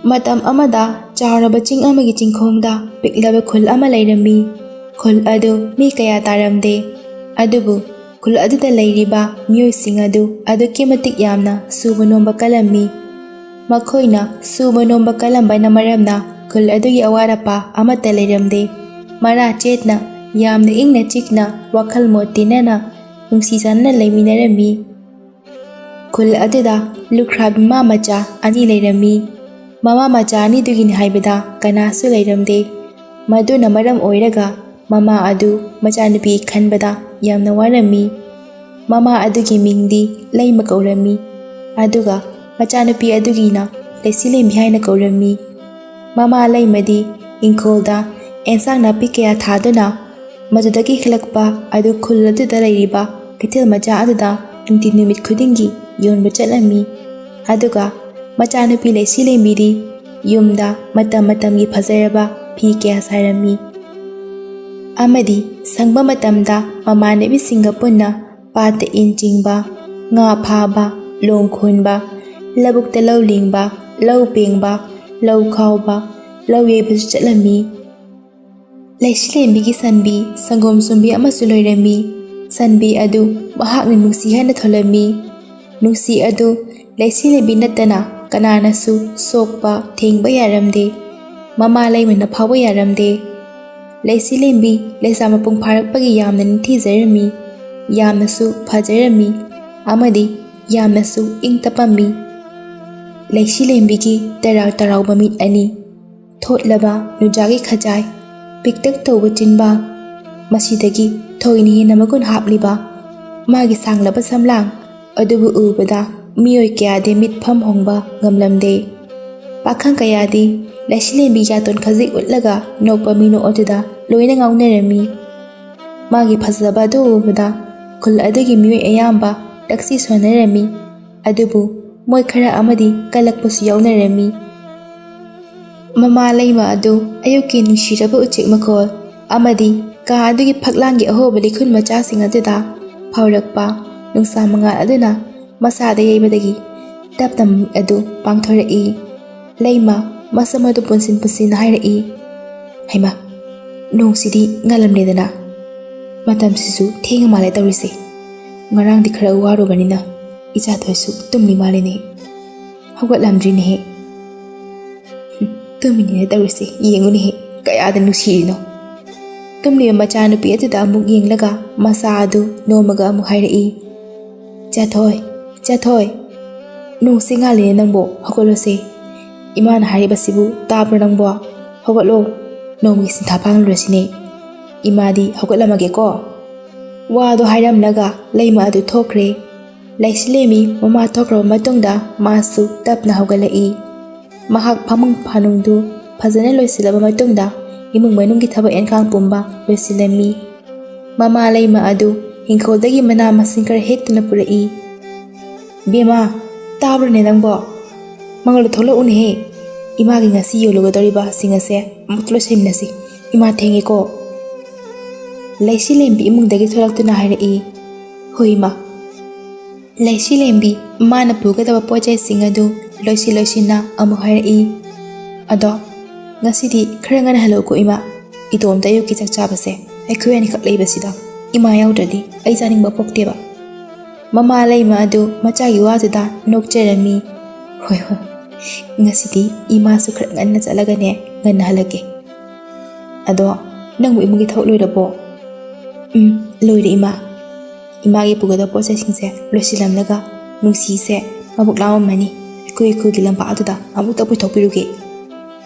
ꯃꯇꯝ ꯑꯃꯗ ꯆꯥꯎꯔꯕ ꯆꯤꯡ ꯑꯃꯒꯤ ꯆꯤꯡꯈꯣꯡꯗ ꯄꯤꯛꯂꯕ ꯈꯨꯜ ꯑꯃ ꯂꯩꯔꯝꯃꯤ꯫ ꯈꯨꯜ ꯑꯗꯨ ꯃꯤ ꯀꯌꯥ ꯇꯥꯔꯝꯗꯦ, ꯑꯗꯨꯕꯨ ꯈꯨꯜ ꯑꯗꯨꯗ ꯂꯩꯔꯤꯕ ꯃꯤꯑꯣꯏꯁꯤꯡ ꯑꯗꯨ ꯑꯗꯨꯛꯀꯤ ꯃꯇꯤꯛ ꯌꯥꯝꯅ ꯁꯨꯕ ꯅꯣꯝꯕ ꯀꯜꯂꯝꯃꯤ꯫ ꯃꯈꯣꯏꯅ ꯁꯨꯕ ꯅꯣꯝꯕ ꯀꯜꯂꯝꯕꯅ ꯃꯔꯝꯅ ꯈꯨꯜ ꯑꯗꯨꯒꯤ ꯑꯋꯥꯠ ꯑꯄꯥ ꯑꯃꯠꯇ ꯂꯩꯔꯝꯗꯦ꯫ ꯃꯔꯥ ꯆꯦꯠꯅ, ꯌꯥꯝꯅ ꯏꯪꯅ ꯆꯤꯛꯅ, ꯋꯥꯈꯜ ꯃꯣꯠ ꯇꯤꯟꯅꯅ, ꯅꯨꯡꯁꯤ ꯆꯥꯟꯅꯅ ꯂꯩꯃꯤꯟꯅꯔꯝꯃꯤ꯫ ꯈꯨꯜ ꯑꯗꯨꯗ ꯂꯨꯈ꯭ꯔꯥꯕꯤ ꯃꯃꯥ ꯃꯆꯥ ꯑꯅꯤ ꯂꯩꯔꯝꯃꯤ꯫ ꯃꯃꯥ ꯃꯆꯥ ꯑꯅꯤꯗꯨꯒꯤꯅꯤ ꯍꯥꯏꯕꯗ ꯀꯅꯥꯁꯨ ꯂꯩꯔꯝꯗꯦ꯫ ꯃꯗꯨꯅ ꯃꯔꯝ ꯑꯣꯏꯔꯒ ꯃꯃꯥ ꯑꯗꯨ ꯃꯆꯥꯅꯨꯄꯤ ꯈꯟꯕꯗ ꯌꯥꯝꯅ ꯋꯥꯔꯝꯃꯤ꯫ ꯃꯃꯥ ꯑꯗꯨꯒꯤ ꯃꯤꯡꯗꯤ ꯂꯩꯃ ꯀꯧꯔꯝꯃꯤ, ꯑꯗꯨꯒ ꯃꯆꯥꯅꯨꯄꯤ ꯑꯗꯨꯒꯤꯅ ꯂꯩꯁꯤꯂꯦꯝꯕꯤ ꯍꯥꯏꯅ ꯀꯧꯔꯝꯃꯤ꯫ ꯃꯃꯥ ꯂꯩꯃꯗꯤ ꯏꯪꯈꯣꯜꯗ ꯑꯦꯟꯁꯥꯡ ꯅꯥꯄꯤ ꯀꯌꯥ ꯊꯥꯗꯨꯅ ꯃꯗꯨꯗꯒꯤ ꯍꯦꯛꯂꯛꯄ ꯑꯗꯨ ꯈꯨꯜ ꯑꯗꯨꯗ ꯂꯩꯔꯤꯕ ꯀꯩꯊꯦꯜ ꯃꯆꯥ ꯑꯗꯨꯗ ꯅꯨꯡꯇꯤ ꯅꯨꯃꯤꯠ ꯈꯨꯗꯤꯡꯒꯤ ꯌꯣꯟꯕ ꯆꯠꯂꯝꯃꯤ꯫ ꯑꯗꯨꯒ ꯃꯆꯥꯅꯨꯄꯤ ꯂꯩꯁꯤꯂꯦꯝꯕꯤꯗꯤ ꯌꯨꯝꯗ ꯃꯇꯝ ꯃꯇꯝꯒꯤ ꯐꯖꯔꯕ ꯐꯤ ꯀꯌꯥ ꯁꯥꯔꯝꯃꯤ꯫ ꯑꯃꯗꯤ ꯁꯪꯕ ꯃꯇꯝꯗ ꯃꯃꯥꯟꯅꯕꯤꯁꯤꯡꯒ ꯄꯨꯟꯅ ꯄꯥꯠꯇ ꯏꯟ ꯆꯤꯡꯕ, ꯉꯥ ꯐꯥꯕ, ꯂꯣꯡ ꯈꯣꯟꯕ, ꯂꯧꯕꯨꯛꯇ ꯂꯧ ꯂꯤꯡꯕ, ꯂꯧ ꯄꯦꯡꯕ, ꯂꯧ ꯈꯥꯎꯕ, ꯂꯧ ꯌꯩꯕꯁꯨ ꯆꯠꯂꯝꯃꯤ꯫ ꯂꯩꯁꯤꯂꯦꯝꯕꯤꯒꯤ ꯁꯟꯕꯤ ꯁꯪꯒꯣꯝ ꯁꯨꯝꯕꯤ ꯑꯃꯁꯨ ꯂꯣꯏꯔꯝꯃꯤ꯫ ꯁꯟꯕꯤ ꯑꯗꯨ ꯃꯍꯥꯛꯅ ꯅꯨꯡꯁꯤ ꯍꯥꯏꯅ ꯊꯣꯜꯂꯝꯃꯤ꯫ ꯅꯨꯡꯁꯤ ꯑꯗꯨ ꯂꯩꯁꯤꯂꯦꯝꯕꯤ ꯅꯠꯇꯅ ꯀꯅꯥꯅꯁꯨ ꯁꯣꯛꯄ ꯊꯦꯡꯕ ꯌꯥꯔꯝꯗꯦ꯫ ꯃꯃꯥ ꯂꯩꯃꯅ ꯐꯥꯎꯕ ꯌꯥꯔꯝꯗꯦ꯫ ꯂꯩꯁꯤꯂꯦꯝꯕꯤ ꯂꯩꯁꯥ ꯃꯄꯨꯡ ꯐꯥꯔꯛꯄꯒꯤ ꯌꯥꯝꯅ ꯅꯤꯡꯊꯤꯖꯔꯝꯃꯤ, ꯌꯥꯝꯅꯁꯨ ꯐꯖꯔꯝꯃꯤ, ꯑꯃꯗꯤ ꯌꯥꯝꯅꯁꯨ ꯏꯪ ꯇꯞꯄꯝꯃꯤ꯫ ꯂꯩꯁꯤꯂꯦꯝꯕꯤꯒꯤ ꯇꯔꯥꯎ ꯇꯔꯥꯎꯕ ꯃꯤꯠ ꯑꯅꯤ, ꯊꯣꯠꯂꯕ ꯅꯨꯡꯖꯥꯒꯤ ꯈꯖꯥꯏ, ꯄꯤꯛꯇꯛ ꯇꯧꯕ ꯆꯤꯟꯕꯥꯟ, ꯃꯁꯤꯗꯒꯤ ꯊꯣꯏꯅ ꯍꯦꯟꯅ ꯃꯒꯨꯟ ꯍꯥꯞꯂꯤꯕ ꯃꯥꯒꯤ ꯁꯥꯡꯂꯕ ꯁꯝꯂꯥꯡ ꯑꯗꯨꯕꯨ ꯎꯕꯗ ꯃꯤꯑꯣꯏ ꯀꯌꯥꯗꯤ ꯃꯤꯠꯐꯝ ꯍꯣꯡꯕ ꯉꯝꯂꯝꯗꯦ꯫ ꯄꯥꯈꯪ ꯀꯌꯥꯗꯤ ꯂꯩꯁꯤꯂꯦꯝꯕꯤ ꯌꯥꯇꯣꯟ ꯈꯖꯤꯛ ꯎꯠꯂꯒ ꯅꯣꯛꯄ ꯃꯤꯅꯣꯛ ꯑꯗꯨꯗ ꯂꯣꯏꯅ ꯉꯥꯎꯅꯔꯝꯃꯤ꯫ ꯃꯥꯒꯤ ꯐꯖꯕ ꯑꯗꯨ ꯎꯕꯗ ꯈꯨꯜ ꯑꯗꯨꯒꯤ ꯃꯤꯑꯣꯏ ꯑꯌꯥꯝꯕ ꯇꯛꯁꯤ ꯁꯣꯟꯅꯔꯝꯃꯤ, ꯑꯗꯨꯕꯨ ꯃꯣꯏ ꯈꯔ ꯑꯃꯗꯤ ꯀꯜꯂꯛꯄꯁꯨ ꯌꯥꯎꯅꯔꯝꯃꯤ꯫ ꯃꯃꯥ ꯂꯩꯃ ꯑꯗꯨ ꯑꯌꯨꯛꯀꯤ ꯅꯨꯡꯁꯤꯔꯕ ꯎꯆꯦꯛ ꯃꯈꯣꯜ ꯑꯃꯗꯤ ꯀꯥ ꯑꯗꯨꯒꯤ ꯐꯛꯂꯥꯡꯒꯤ ꯑꯍꯣꯕ ꯂꯤꯈꯨꯟ ꯃꯆꯥꯁꯤꯡ ꯑꯗꯨꯗ ꯐꯥꯎꯔꯛꯄ ꯅꯨꯡꯁꯥ ꯃꯉꯥꯜ ꯑꯗꯨꯅ ꯃꯁꯥꯗ ꯌꯩꯕꯗꯒꯤ ꯇꯞꯅ ꯃꯃꯤꯠ ꯑꯗꯨ ꯄꯥꯡꯊꯣꯔꯛꯏ꯫ ꯂꯩꯃ ꯃꯁꯝ ꯑꯗꯨ ꯄꯨꯟꯁꯤꯟ ꯄꯨꯟꯁꯤꯟꯅ ꯍꯥꯏꯔꯛꯏ, "ꯍꯩꯃꯥ, ꯅꯣꯡꯁꯤꯗꯤ ꯉꯥꯜꯂꯝꯂꯦꯗꯅ, ꯃꯇꯝꯁꯤꯁꯨ ꯊꯦꯡꯉ ꯃꯥꯜꯂꯦ ꯇꯧꯔꯤꯁꯦ꯫ ꯉꯔꯥꯡꯗꯤ ꯈꯔ ꯋꯥꯔꯨꯕꯅꯤꯅ ꯏꯆꯥꯊꯣꯏꯁꯨ ꯇꯨꯝꯂꯤ ꯃꯥꯜꯂꯦꯅꯦ, ꯍꯧꯒꯠꯂꯝꯗ꯭ꯔꯤꯅꯦꯍꯦ꯫ ꯇꯨꯝꯃꯤꯅꯦꯅ ꯇꯧꯔꯤꯁꯦ, ꯌꯦꯡꯉꯨꯅꯦꯍꯦ ꯀꯌꯥꯗ ꯅꯨꯡꯁꯤꯔꯤꯅꯣ." ꯇꯨꯝꯂꯤꯕ ꯃꯆꯥꯅꯨꯄꯤ ꯑꯗꯨꯗ ꯑꯃꯨꯛ ꯌꯦꯡꯂꯒ ꯃꯆꯥ ꯑꯗꯨ ꯅꯣꯝꯃꯒ ꯑꯃꯨꯛ ꯍꯥꯏꯔꯛꯏ, "ꯏꯆꯥꯊꯣꯏ, ꯏꯆꯥꯊꯣꯏ, ꯅꯣꯡꯁꯦ ꯉꯥꯜꯂꯤꯅꯦ ꯅꯪꯕꯣ, ꯍꯧꯒꯠꯂꯣꯁꯦ꯫ ꯏꯃꯥꯅ ꯍꯥꯏꯔꯤꯕꯁꯤꯕꯨ ꯇꯥꯕ꯭ꯔꯣ ꯅꯪꯕꯣ? ꯍꯧꯒꯠꯂꯣ, ꯅꯣꯡꯃꯒꯤ ꯁꯤꯟꯊꯥ ꯄꯥꯡꯂꯨꯔꯁꯤꯅꯦ꯫ ꯏꯃꯥꯗꯤ ꯍꯧꯒꯠꯂꯝꯃꯒꯦꯀꯣ." ꯋꯥꯗꯣ ꯍꯥꯏꯔꯝꯂꯒ ꯂꯩꯃ ꯑꯗꯨ ꯊꯣꯛꯈ꯭ꯔꯦ꯫ ꯂꯩꯁꯤꯂꯦꯝꯕꯤ ꯃꯃꯥ ꯊꯣꯛꯈ꯭ꯔꯕ ꯃꯇꯨꯡꯗ ꯃꯥꯁꯨ ꯇꯞꯅ ꯍꯧꯒꯠꯂꯛꯏ꯫ ꯃꯍꯥꯛ ꯐꯃꯨꯡ ꯐꯥꯅꯨꯡꯗꯨ ꯐꯖꯅ ꯂꯣꯏꯁꯤꯜꯂꯕ ꯃꯇꯨꯡꯗ ꯏꯃꯨꯡ ꯃꯅꯨꯡꯒꯤ ꯊꯕꯛ ꯏꯟꯈꯥꯡ ꯄꯨꯝꯕ ꯂꯣꯏꯁꯤꯜꯂꯝꯃꯤ꯫ ꯃꯃꯥ ꯂꯩꯃ ꯑꯗꯨ ꯏꯪꯈꯣꯜꯗꯒꯤ ꯃꯅꯥ ꯃꯁꯤꯡ ꯈꯔ ꯍꯦꯛꯇꯨꯅ ꯄꯨꯔꯛꯏ꯫ "ꯕꯦꯝꯃ, ꯇꯥꯕ꯭ꯔꯣꯅꯦ ꯅꯪꯕꯣ? ꯃꯪꯒꯣꯜꯗ ꯊꯣꯛꯂꯛꯎꯅꯦꯍꯦ, ꯏꯃꯥꯒꯤ ꯉꯁꯤ ꯌꯣꯜꯂꯨꯒꯗꯧꯔꯤꯕꯁꯤꯡ ꯑꯁꯦ ꯑꯃꯨꯛꯇ ꯂꯣꯏꯁꯤꯟꯃꯤꯟꯅꯁꯤ, ꯏꯃꯥ ꯊꯦꯡꯉꯦꯀꯣ." ꯂꯩꯁꯤꯂꯦꯝꯕꯤ ꯏꯃꯨꯡꯗꯒꯤ ꯊꯣꯛꯂꯛꯇꯨꯅ ꯍꯥꯏꯔꯛꯏ꯫ "ꯍꯣꯏ ꯏꯃꯥ." ꯂꯩꯁꯤꯂꯦꯝꯕꯤ ꯃꯥꯅ ꯄꯨꯒꯗꯕ ꯄꯣꯠꯆꯩꯁꯤꯡ ꯑꯗꯨ ꯂꯣꯏꯁꯤꯟꯅ ꯑꯃꯨꯛ ꯍꯥꯏꯔꯛꯏ, "ꯑꯗꯣ ꯉꯁꯤꯗꯤ ꯈꯔ ꯉꯟꯅ ꯍꯜꯂꯛꯎꯀꯣ ꯏꯃꯥ, ꯏꯇꯣꯝꯇ ꯑꯌꯨꯛꯀꯤ ꯆꯥꯛ ꯆꯥꯕꯁꯦ ꯑꯩꯈꯣꯏ ꯑꯅꯤꯈꯛ ꯂꯩꯕꯁꯤꯗ ꯏꯃꯥ ꯌꯥꯎꯗ꯭ꯔꯗꯤ ꯑꯩ ꯆꯥꯅꯤꯡꯕ ꯄꯣꯛꯇꯦꯕ." ꯃꯃꯥ ꯂꯩꯃ ꯑꯗꯨ ꯃꯆꯥꯒꯤ ꯋꯥꯗꯨꯗ ꯅꯣꯛꯆꯔꯝꯃꯤ꯫ "ꯍꯣꯏ ꯍꯣꯏ, ꯉꯁꯤꯗꯤ ꯏꯃꯥꯁꯨ ꯈꯔ ꯉꯟꯅ ꯆꯠꯂꯒꯅꯦ ꯉꯟꯅ ꯍꯜꯂꯛꯀꯦ꯫ ꯑꯗꯣ ꯅꯪꯕꯨ ꯏꯃꯨꯡꯒꯤ ꯊꯕꯛ ꯂꯣꯏꯔꯕꯣ?" "ꯂꯣꯏꯔꯦ ꯏꯃꯥ꯫ ꯏꯃꯥꯒꯤ ꯄꯨꯒꯗꯕ ꯄꯣꯠꯆꯩꯁꯤꯡꯁꯦ ꯂꯣꯏꯁꯤꯜꯂꯝꯂꯒ ꯅꯨꯡꯁꯤꯁꯦ ꯃꯕꯨꯛ ꯂꯥꯝꯃꯝꯃꯅꯤ, ꯑꯩꯈꯣꯏꯒꯤ ꯂꯝꯄꯥꯛ ꯑꯗꯨꯗ ꯑꯃꯨꯛꯇ ꯄꯨꯊꯣꯛꯄꯤꯔꯨꯒꯦ꯫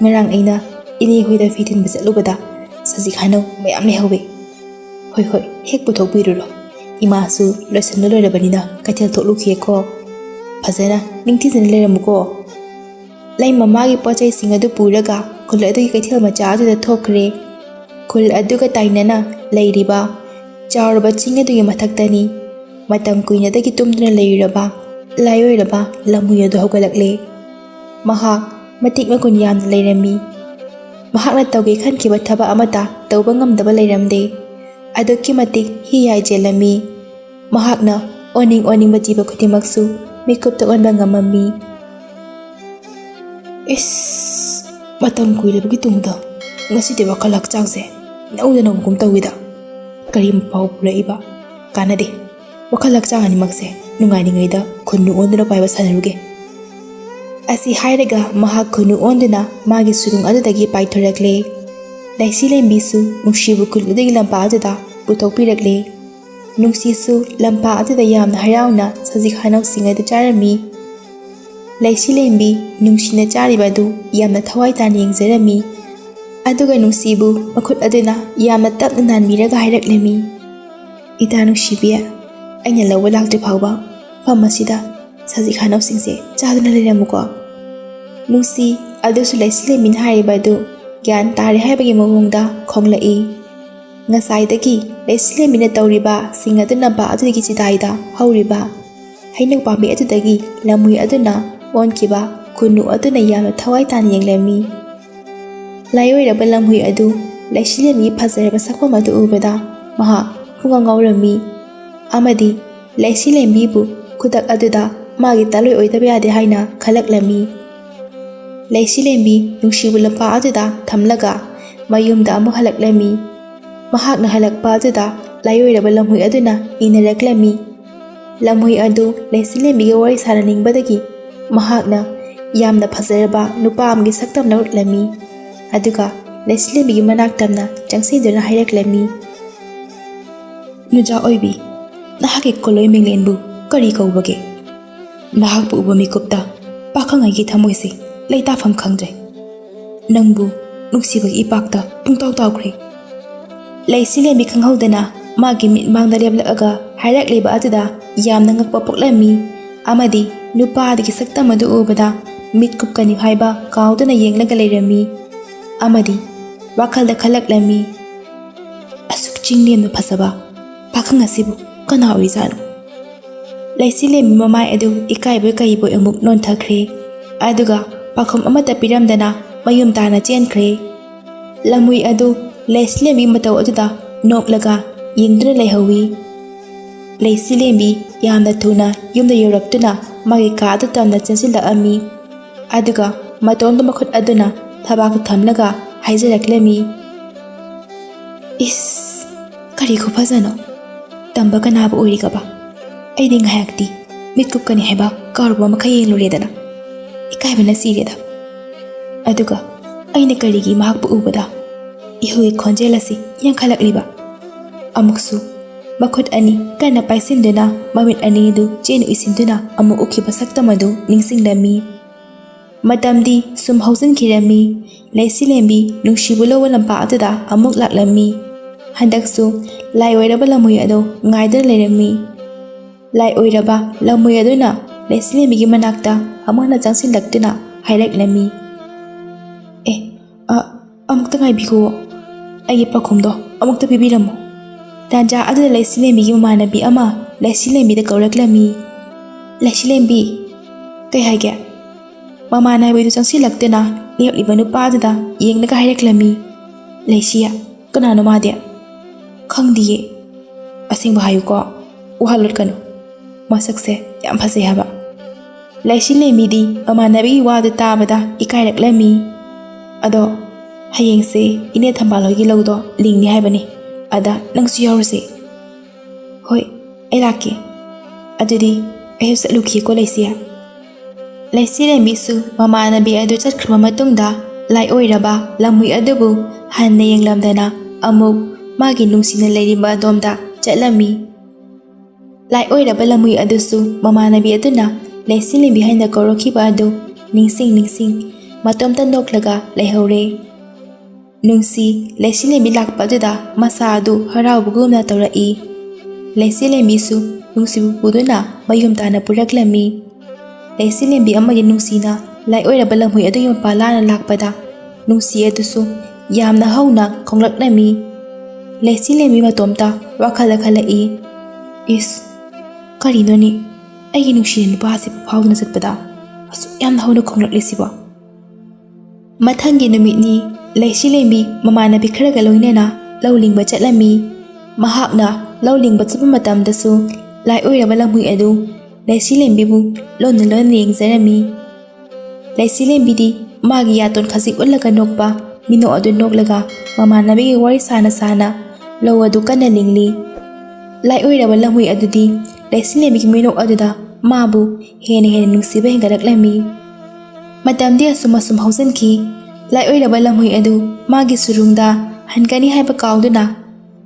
ꯉꯔꯥꯡ ꯑꯩꯅ ꯏꯅꯦ ꯍꯣꯏꯗ ꯐꯤ ꯊꯤꯟꯕ ꯆꯠꯂꯨꯕꯗ ꯁꯖꯤꯛ ꯍꯩꯅꯧ ꯃꯌꯥꯝ ꯂꯩꯍꯧꯋꯦ꯫ ꯍꯣꯏ ꯍꯣꯏ, ꯍꯦꯛ ꯄꯨꯊꯣꯛꯄꯤꯔꯨꯔꯣ꯫ ꯏꯃꯥꯁꯨ ꯂꯣꯏꯁꯤꯟꯕ ꯂꯣꯏꯔꯕꯅꯤꯅ ꯀꯩꯊꯦꯜ ꯊꯣꯛꯂꯨꯈꯤꯒꯦꯀꯣ, ꯐꯖꯅ ꯅꯤꯡꯊꯤꯖꯅ ꯂꯩꯔꯝꯃꯨꯀꯣ." ꯂꯩꯃ ꯃꯥꯒꯤ ꯄꯣꯠꯆꯩꯁꯤꯡ ꯑꯗꯨ ꯄꯨꯔꯒ ꯈꯨꯜ ꯑꯗꯨꯒꯤ ꯀꯩꯊꯦꯜ ꯃꯆꯥ ꯑꯗꯨꯗ ꯊꯣꯛꯈ꯭ꯔꯦ꯫ ꯈꯨꯜ ꯑꯗꯨꯒ ꯇꯥꯏꯅꯅ ꯂꯩꯔꯤꯕ ꯆꯥꯎꯔꯕ ꯆꯤꯡ ꯑꯗꯨꯒꯤ ꯃꯊꯛꯇꯅꯤ ꯃꯇꯝ ꯀꯨꯏꯅꯗꯒꯤ ꯇꯨꯝꯗꯨꯅ ꯂꯩꯔꯨꯔꯕ ꯂꯥꯏꯑꯣꯏꯔꯕ ꯂꯝꯍꯨꯏ ꯑꯗꯨ ꯍꯧꯒꯠꯂꯛꯂꯦ꯫ ꯃꯍꯥꯛ ꯃꯇꯤꯛ ꯃꯒꯨꯟ ꯌꯥꯝꯅ ꯂꯩꯔꯝꯃꯤ꯫ ꯃꯍꯥꯛꯅ ꯇꯧꯒꯦ ꯈꯟꯈꯤꯕ ꯊꯕꯛ ꯑꯃꯠꯇ ꯇꯧꯕ ꯉꯝꯗꯕ ꯂꯩꯔꯝꯗꯦ꯫ ꯑꯗꯨꯛꯀꯤ ꯃꯇꯤꯛ ꯍꯤ ꯍꯥꯏꯖꯦꯜꯂꯝꯃꯤ꯫ ꯃꯍꯥꯛꯅ ꯑꯣꯟꯅꯤꯡ ꯑꯣꯟꯅꯤꯡꯕ ꯖꯤꯕ ꯈꯨꯗꯤꯡꯃꯛꯁꯨ ꯃꯤꯀꯨꯞꯇ ꯑꯣꯟꯕ ꯉꯝꯃꯝꯃꯤ꯫ "ꯏꯁ ꯃꯇꯝ ꯀꯨꯏꯔꯕꯒꯤ ꯇꯨꯡꯗ ꯉꯁꯤꯗꯤ ꯋꯥꯈꯜ ꯍꯛꯆꯥꯡꯁꯦ ꯅꯧꯅ ꯅꯧꯕꯒꯨꯝ ꯇꯧꯏꯗ ꯀꯔꯤ ꯄꯥꯎ ꯄꯨꯔꯛꯏꯕ ꯀꯥꯟꯅꯗꯦ ꯋꯥꯈꯜ ꯍꯛꯆꯥꯡ ꯑꯅꯤꯃꯛꯁꯦ ꯅꯨꯡꯉꯥꯏꯔꯤꯉꯩꯗ ꯈꯨꯟꯅꯨ ꯑꯣꯟꯗꯨꯅ ꯄꯥꯏꯕ ꯁꯥꯟꯅꯔꯨꯒꯦ ꯑꯁꯤ ꯍꯥꯏꯔꯒ ꯃꯍꯥꯛ ꯈꯨꯟꯅꯨ ꯑꯣꯟꯗꯨꯅ ꯃꯥꯒꯤ ꯁꯨꯔꯨꯡ ꯑꯗꯨꯗꯒꯤ ꯄꯥꯏꯊꯣꯔꯛꯂꯦ ꯂꯩꯁꯤꯂꯦꯝꯕꯤꯁꯨ ꯅꯨꯡꯁꯤꯕꯨ ꯈꯨꯜ ꯑꯗꯨꯒꯤ ꯂꯝꯄꯥꯛ ꯑꯗꯨꯗ ꯄꯨꯊꯣꯛꯄꯤꯔꯛꯂꯦ ꯅꯨꯡꯁꯤꯁꯨ ꯂꯝꯄꯥꯛ ꯑꯗꯨꯗ ꯌꯥꯝꯅ ꯍꯔꯥꯎꯅ ꯁꯖꯤꯛ ꯍꯩꯅꯧꯁꯤꯡ ꯑꯗꯨ ꯆꯥꯔꯝꯃꯤ ꯂꯩꯁꯤꯂꯦꯝꯕꯤ ꯅꯨꯡꯁꯤꯅ ꯆꯥꯔꯤꯕ ꯑꯗꯨ ꯌꯥꯝꯅ ꯊꯋꯥꯏ ꯇꯥꯅ ꯌꯦꯡꯖꯔꯝꯃꯤ ꯑꯗꯨꯒ ꯅꯨꯡꯁꯤꯕꯨ ꯃꯈꯨꯠ ꯑꯗꯨꯅ ꯌꯥꯝꯅ ꯇꯞꯅ ꯅꯥꯟꯕꯤꯔꯒ ꯍꯥꯏꯔꯛꯂꯝꯃꯤ ꯏꯇꯥ ꯅꯨꯡꯁꯤꯕꯤ ꯑꯩꯅ ꯂꯧꯕ ꯂꯥꯛꯇ꯭ꯔꯤ ꯐꯥꯎꯕ ꯃꯐꯝ ꯑꯁꯤꯗ ꯁꯖꯤꯛ ꯍꯩꯅꯧꯁꯤꯡꯁꯦ ꯆꯥꯗꯨꯅ ꯂꯩꯔꯝꯃꯨꯀꯣ ꯅꯨꯡꯁꯤ ꯑꯗꯨꯁꯨ ꯂꯩꯁꯤꯂꯦꯝꯕꯤꯅ ꯍꯥꯏꯔꯤꯕ ꯑꯗꯨ ꯒ꯭ꯌꯥꯟ ꯇꯥꯔꯦ ꯍꯥꯏꯕꯒꯤ ꯃꯑꯣꯡꯗ ꯈꯣꯡꯂꯛꯏ ꯉꯁꯥꯏꯗꯒꯤ ꯂꯩꯁꯤꯂꯦꯝꯕꯤꯅ ꯇꯧꯔꯤꯕ ꯁꯤꯡ ꯑꯗꯨ ꯂꯝꯄꯥꯛ ꯑꯗꯨꯒꯤ ꯆꯤꯗꯥꯏꯗ ꯍꯧꯔꯤꯕ ꯍꯩꯅꯧ ꯄꯥꯝꯕꯤ ꯑꯗꯨꯗꯒꯤ ꯂꯝꯍꯨꯏ ꯑꯗꯨꯅ ꯑꯣꯟꯈꯤꯕ ꯈꯨꯟꯅꯨ ꯑꯗꯨꯅ ꯌꯥꯝꯅ ꯊꯋꯥꯏ ꯇꯥꯅ ꯌꯦꯡꯂꯝꯃꯤ ꯂꯥꯏꯑꯣꯏꯔꯕ ꯂꯝꯍꯨꯏ ꯑꯗꯨ ꯂꯩꯁꯤꯂꯦꯝꯕꯤꯒꯤ ꯐꯖꯔꯕ ꯁꯛꯐꯝ ꯑꯗꯨ ꯎꯕꯗ ꯃꯍꯥꯛ ꯄꯨꯡꯉꯥꯎ ꯉꯥꯎꯔꯝꯃꯤ ꯑꯃꯗꯤ ꯂꯩꯁꯤꯂꯦꯝꯕꯤꯕꯨ ꯈꯨꯗꯛ ꯑꯗꯨꯗ ꯃꯥꯒꯤ ꯇꯂꯣꯏ ꯑꯣꯏꯗꯕ ꯌꯥꯗꯦ ꯍꯥꯏꯅ ꯈꯜꯂꯛꯂꯝꯃꯤ ꯂꯩꯁꯤꯂꯦꯝꯕꯤ ꯅꯨꯡꯁꯤꯕꯨ ꯂꯝꯄꯥꯛ ꯑꯗꯨꯗ ꯊꯝꯂꯒ ꯃꯌꯨꯝꯗ ꯑꯃꯨꯛ ꯍꯜꯂꯛꯂꯝꯃꯤ ꯃꯍꯥꯛꯅ ꯍꯜꯂꯛꯄ ꯑꯗꯨꯗ ꯂꯥꯏꯑꯣꯏꯔꯕ ꯂꯝꯍꯨꯏ ꯑꯗꯨꯅ ꯏꯟꯅꯔꯛꯂꯝꯃꯤ ꯂꯝꯍꯨꯏ ꯑꯗꯨ ꯂꯩꯁꯤꯂꯦꯝꯕꯤꯒ ꯋꯥꯔꯤ ꯁꯥꯟꯅꯅꯤꯡꯕꯗꯒꯤ ꯃꯍꯥꯛꯅ ꯌꯥꯝꯅ ꯐꯖꯔꯕ ꯅꯨꯄꯥ ꯑꯃꯒꯤ ꯁꯛꯇꯝ ꯂꯧꯔꯛꯂꯝꯃꯤ ꯑꯗꯨꯒ ꯂꯩꯁꯤꯂꯦꯝꯕꯤꯒꯤ ꯃꯅꯥꯛ ꯇꯝꯅ ꯆꯪꯁꯤꯟꯗꯨꯅ ꯍꯥꯏꯔꯛꯂꯝꯃꯤ ꯅꯨꯖꯥ ꯑꯣꯏꯕꯤ ꯅꯍꯥꯛꯀꯤ ꯀꯣꯂꯣꯏ ꯃꯤꯡꯂꯦꯟꯕꯨ ꯀꯔꯤ ꯀꯧꯕꯒꯦ ꯅꯍꯥꯛꯄꯨ ꯎꯕ ꯃꯤꯀꯨꯞꯇ ꯄꯥꯈꯪ ꯑꯩꯒꯤ ꯊꯃꯣꯏꯁꯦ ꯂꯩꯇꯥꯐꯝ ꯈꯪꯗ꯭ꯔꯦ ꯅꯪꯕꯨ ꯅꯨꯡꯁꯤꯕꯒꯤ ꯏꯄꯥꯛꯇ ꯄꯨꯡꯇꯥꯎ ꯇꯥꯎꯈ꯭ꯔꯦ ꯂꯩꯁꯤꯂꯦꯝꯕꯤ ꯈꯪꯍꯧꯗꯅ ꯃꯥꯒꯤ ꯃꯤꯠꯃꯥꯡꯗ ꯂꯦꯞꯂꯛꯑꯒ ꯍꯥꯏꯔꯛꯂꯤꯕ ꯑꯗꯨꯗ ꯌꯥꯝꯅ ꯉꯛꯄ ꯄꯣꯛꯂꯝꯃꯤ ꯑꯃꯗꯤ ꯅꯨꯄꯥ ꯑꯗꯨꯒꯤ ꯁꯛꯇꯝ ꯑꯗꯨ ꯎꯕꯗ ꯃꯤꯠ ꯀꯨꯞꯀꯅꯤ ꯍꯥꯏꯕ ꯀꯥꯎꯗꯨꯅ ꯌꯦꯡꯂꯒ ꯂꯩꯔꯝꯃꯤ ꯑꯃꯗꯤ ꯋꯥꯈꯜꯗ ꯈꯜꯂꯛꯂꯝꯃꯤ ꯑꯁꯨꯛ ꯆꯤꯡꯂꯦꯝꯅ ꯐꯖꯕ ꯄꯥꯈꯪ ꯑꯁꯤꯕꯨ ꯀꯅꯥ ꯑꯣꯏꯖꯥꯠꯅꯣ ꯂꯩꯁꯤꯂꯦꯝꯕꯤ ꯃꯃꯥꯏ ꯑꯗꯨ ꯏꯀꯥꯏꯕꯣꯏ ꯀꯩꯕꯣꯏ ꯑꯃꯨꯛ ꯅꯣꯟꯊꯈ꯭ꯔꯦ ꯑꯗꯨꯒ ꯄꯥꯈꯨꯝ ꯑꯃꯠꯇ ꯄꯤꯔꯝꯗꯅ ꯃꯌꯨꯝ ꯇꯥꯅ ꯆꯦꯟꯈ꯭ꯔꯦ ꯂꯝꯍꯨꯏ ꯑꯗꯨ ꯂꯩꯁꯤꯂꯦꯝꯕꯤ ꯃꯇꯧ ꯑꯗꯨꯗ ꯅꯣꯛꯂꯒ ꯌꯦꯡꯗꯨꯅ ꯂꯩꯍꯧꯏ ꯂꯩꯁꯤꯂꯦꯝꯕꯤ ꯌꯥꯝꯅ ꯊꯨꯅ ꯌꯨꯝꯗ ꯌꯧꯔꯛꯇꯨꯅ ꯃꯥꯒꯤ ꯀꯥ ꯑꯗꯨ ꯇꯝꯅ ꯆꯪꯁꯤꯜꯂꯛꯑꯝꯃꯤ ꯑꯗꯨꯒ ꯃꯇꯣꯟꯗ ꯃꯈꯨꯠ ꯑꯗꯨꯅ ꯊꯕꯥꯛꯇ ꯊꯝꯂꯒ ꯍꯥꯏꯖꯔꯛꯂꯝꯃꯤ ꯏꯁ ꯀꯔꯤ ꯈꯨꯐꯖꯅꯣ ꯇꯝꯕ ꯀꯅꯥꯕꯨ ꯑꯣꯏꯔꯤꯒꯕ ꯑꯩꯗꯤ ꯉꯥꯏꯍꯥꯛꯇꯤ ꯃꯤꯠ ꯀꯨꯞꯀꯅꯤ ꯍꯥꯏꯕ ꯀꯥꯎꯔꯨꯕ ꯃꯈꯩ ꯌꯦꯡꯂꯨꯔꯦꯗꯅ ꯏꯀꯥꯏꯕꯅ ꯁꯤꯔꯦꯗ ꯑꯗꯨꯒ ꯑꯩꯅ ꯀꯔꯤꯒꯤ ꯃꯍꯥꯛꯄꯨ ꯎꯕꯗ ꯏꯍꯨꯒꯤ ꯈꯣꯟꯖꯦꯜ ꯑꯁꯤ ꯌꯥꯡꯈꯠꯂꯛꯂꯤꯕ ꯑꯃꯨꯛꯁꯨ ꯃꯈꯨꯠ ꯑꯅꯤ ꯀꯟꯅ ꯄꯥꯏꯁꯤꯟꯗꯨꯅ ꯃꯃꯤꯠ ꯑꯅꯤꯗꯨ ꯆꯦꯅ ꯎꯏꯁꯤꯟꯗꯨꯅ ꯑꯃꯨꯛ ꯎꯈꯤꯕ ꯁꯛꯇꯝ ꯑꯗꯨ ꯅꯤꯡꯁꯤꯡꯂꯝꯃꯤ ꯃꯇꯝꯗꯤ ꯁꯨꯝ ꯍꯧꯖꯤꯟꯈꯤꯔꯝꯃꯤ ꯂꯩꯁꯤꯂꯦꯝꯕꯤ ꯅꯨꯡꯁꯤꯕꯨ ꯂꯧꯕ ꯂꯝꯄꯥꯛ ꯑꯗꯨꯗ ꯑꯃꯨꯛ ꯂꯥꯛꯂꯝꯃꯤ ꯍꯟꯗꯛꯁꯨ ꯂꯥꯏꯑꯣꯏꯔꯕ ꯂꯝꯍꯨꯏ ꯑꯗꯨ ꯉꯥꯏꯗꯨꯅ ꯂꯩꯔꯝꯃꯤ ꯂꯥꯏꯑꯣꯏꯔꯕ ꯂꯝꯍꯨꯏ ꯑꯗꯨꯅ ꯂꯩꯁꯤꯂꯦꯝꯕꯤꯒꯤ ꯃꯅꯥꯛꯇ ꯑꯃꯨꯛ ꯍꯟꯅ ꯆꯪꯁꯤꯜꯂꯛꯇꯨꯅ ꯍꯥꯏꯔꯛꯂꯝꯃꯤ ꯑꯃꯨꯛꯇ ꯉꯥꯏꯕꯤꯈꯨꯋꯣ ꯑꯩꯒꯤ ꯄꯥꯈꯨꯝꯗꯣ ꯑꯃꯨꯛꯇ ꯄꯤꯕꯤꯔꯝꯃꯨ ꯇꯥꯟꯖꯥ ꯑꯗꯨꯗ ꯂꯩꯁꯤꯂꯦꯝꯕꯤꯒꯤ ꯃꯃꯥꯟꯅꯕꯤ ꯑꯃ ꯂꯩꯁꯤꯂꯦꯝꯕꯤꯗ ꯀꯧꯔꯛꯂꯝꯃꯤ ꯂꯩꯁꯤꯂꯦꯝꯕꯤ ꯀꯩ ꯍꯥꯏꯒꯦ ꯃꯃꯥꯟꯅꯕꯤꯗꯨ ꯆꯪꯁꯤꯜꯂꯛꯇꯨꯅ ꯂꯦꯞꯂꯤꯕ ꯅꯨꯄꯥ ꯑꯗꯨꯗ ꯌꯦꯡꯂꯒ ꯍꯥꯏꯔꯛꯂꯝꯃꯤ ꯂꯩꯁꯤꯌꯥ ꯀꯅꯥꯅꯣ ꯃꯥꯗꯤ ꯈꯪꯗꯤꯌꯦ ꯑꯁꯦꯡꯕ ꯍꯥꯏꯌꯨꯀꯣ ꯋꯥꯍꯜꯂꯣꯠꯀꯅꯨ ꯃꯁꯛꯁꯦ ꯌꯥꯝ ꯐꯖꯩ ꯍꯥꯏꯕ ꯂꯩꯁꯤꯂꯦꯝꯕꯤꯗꯤ ꯃꯃꯥꯟꯅꯕꯤꯒꯤ ꯋꯥꯗꯨ ꯇꯥꯕꯗ ꯏꯀꯥꯏꯔꯛꯂꯝꯃꯤ ꯑꯗꯣ ꯍꯌꯦꯡꯁꯦ ꯏꯅꯦ ꯊꯝꯕꯥꯜ ꯍꯣꯏꯒꯤ ꯂꯧꯗꯣ ꯂꯤꯡꯅꯤ ꯍꯥꯏꯕꯅꯤ ꯑꯗ ꯅꯪꯁꯨ ꯌꯥꯎꯔꯨꯁꯦ ꯍꯣꯏ ꯑꯩ ꯂꯥꯛꯀꯦ ꯑꯗꯨꯗꯤ ꯑꯩꯁꯨ ꯆꯠꯂꯨꯈꯤꯀꯣ ꯂꯩꯁꯤꯌꯥ ꯂꯩꯁꯤꯂꯦꯝꯕꯤꯁꯨ ꯃꯃꯥꯟꯅꯕꯤ ꯑꯗꯨ ꯆꯠꯈ꯭ꯔꯕ ꯃꯇꯨꯡꯗ ꯂꯥꯏꯑꯣꯏꯔꯕ ꯂꯝꯍꯨꯏ ꯑꯗꯨꯕꯨ ꯍꯟꯅ ꯌꯦꯡꯂꯝꯗꯅ ꯑꯃꯨꯛ ꯃꯥꯒꯤ ꯅꯨꯡꯁꯤꯅ ꯂꯩꯔꯤꯕ ꯑꯗꯣꯝꯗ ꯆꯠꯂꯝꯃꯤ ꯂꯥꯏꯑꯣꯏꯔꯕ ꯂꯝꯍꯨꯏ ꯑꯗꯨꯁꯨ ꯃꯃꯥꯟꯅꯕꯤ ꯑꯗꯨꯅ ꯂꯩꯁꯤꯂꯦꯝꯕꯤ ꯍꯥꯏꯅ ꯀꯧꯔꯛꯈꯤꯕ ꯑꯗꯨ ꯅꯤꯡꯁꯤꯡ ꯃꯇꯣꯝꯇ ꯅꯣꯛꯂꯒ ꯂꯩꯍꯧꯔꯦ ꯅꯨꯡꯁꯤ ꯂꯩꯁꯤꯂꯦꯝꯕꯤ ꯂꯥꯛꯄ ꯑꯗꯨꯗ ꯃꯁꯥ ꯑꯗꯨ ꯍꯔꯥꯎꯕꯒꯨꯝꯅ ꯇꯧꯔꯛꯏ ꯂꯩꯁꯤꯂꯦꯝꯕꯤꯁꯨ ꯅꯨꯡꯁꯤꯕꯨ ꯄꯨꯗꯨꯅ ꯃꯌꯨꯝ ꯇꯥꯅ ꯄꯨꯔꯛꯂꯝꯃꯤ ꯂꯩꯁꯤꯂꯦꯝꯕꯤ ꯑꯃꯗꯤ ꯅꯨꯡꯁꯤꯅ ꯂꯥꯏꯑꯣꯏꯔꯕ ꯂꯝꯍꯨꯏ ꯑꯗꯨꯒꯤ ꯃꯄꯥ ꯂꯥꯅ ꯂꯥꯛꯄꯗ ꯅꯨꯡꯁꯤ ꯑꯗꯨꯁꯨ ꯌꯥꯝꯅ ꯍꯧꯅ ꯈꯣꯡꯂꯛꯂꯝꯃꯤ ꯂꯩꯁꯤꯂꯦꯝꯕꯤ ꯃꯇꯣꯝꯇ ꯋꯥꯈꯜꯗ ꯈꯜꯂꯛꯏ ꯏꯁ ꯀꯔꯤꯅꯣꯅꯦ ꯑꯩꯒꯤ ꯅꯨꯡꯁꯤꯅ ꯅꯨꯄꯥꯁꯤꯕꯨ ꯐꯥꯎꯗꯨꯅ ꯆꯠꯄꯗ ꯑꯁꯨꯛ ꯌꯥꯝꯅ ꯍꯧꯅ ꯈꯣꯡꯂꯛꯂꯤꯁꯤꯕꯣ ꯃꯊꯪꯒꯤ ꯅꯨꯃꯤꯠꯅꯤ ꯂꯩꯁꯤꯂꯦꯝꯕꯤ ꯃꯃꯥꯟꯅꯕꯤ ꯈꯔꯒ ꯂꯣꯏꯅꯅ ꯂꯧ ꯂꯤꯡꯕ ꯆꯠꯂꯝꯃꯤ ꯃꯍꯥꯛꯅ ꯂꯧ ꯂꯤꯡꯕ ꯆꯠꯄ ꯃꯇꯝꯗꯁꯨ ꯂꯥꯏꯑꯣꯏꯔꯕ ꯂꯝꯍꯨꯏ ꯑꯗꯨ ꯂꯩꯁꯤꯂꯦꯝꯕꯤꯕꯨ ꯂꯣꯟꯅ ꯌꯦꯡꯖꯔꯝꯃꯤ ꯂꯩꯁꯤꯂꯦꯝꯕꯤꯗꯤ magi yaton khazik ullaga nokpa mino adu noklaga mamanabigi wari sana sana lo adu kana lingli lai oiraba lamhui adudi laisilembigi mino aduda mabu hene nungsiba hengaraklammi matamdi asum hausanki lai oiraba lamhui adu magi surungda hankani haiba kauduna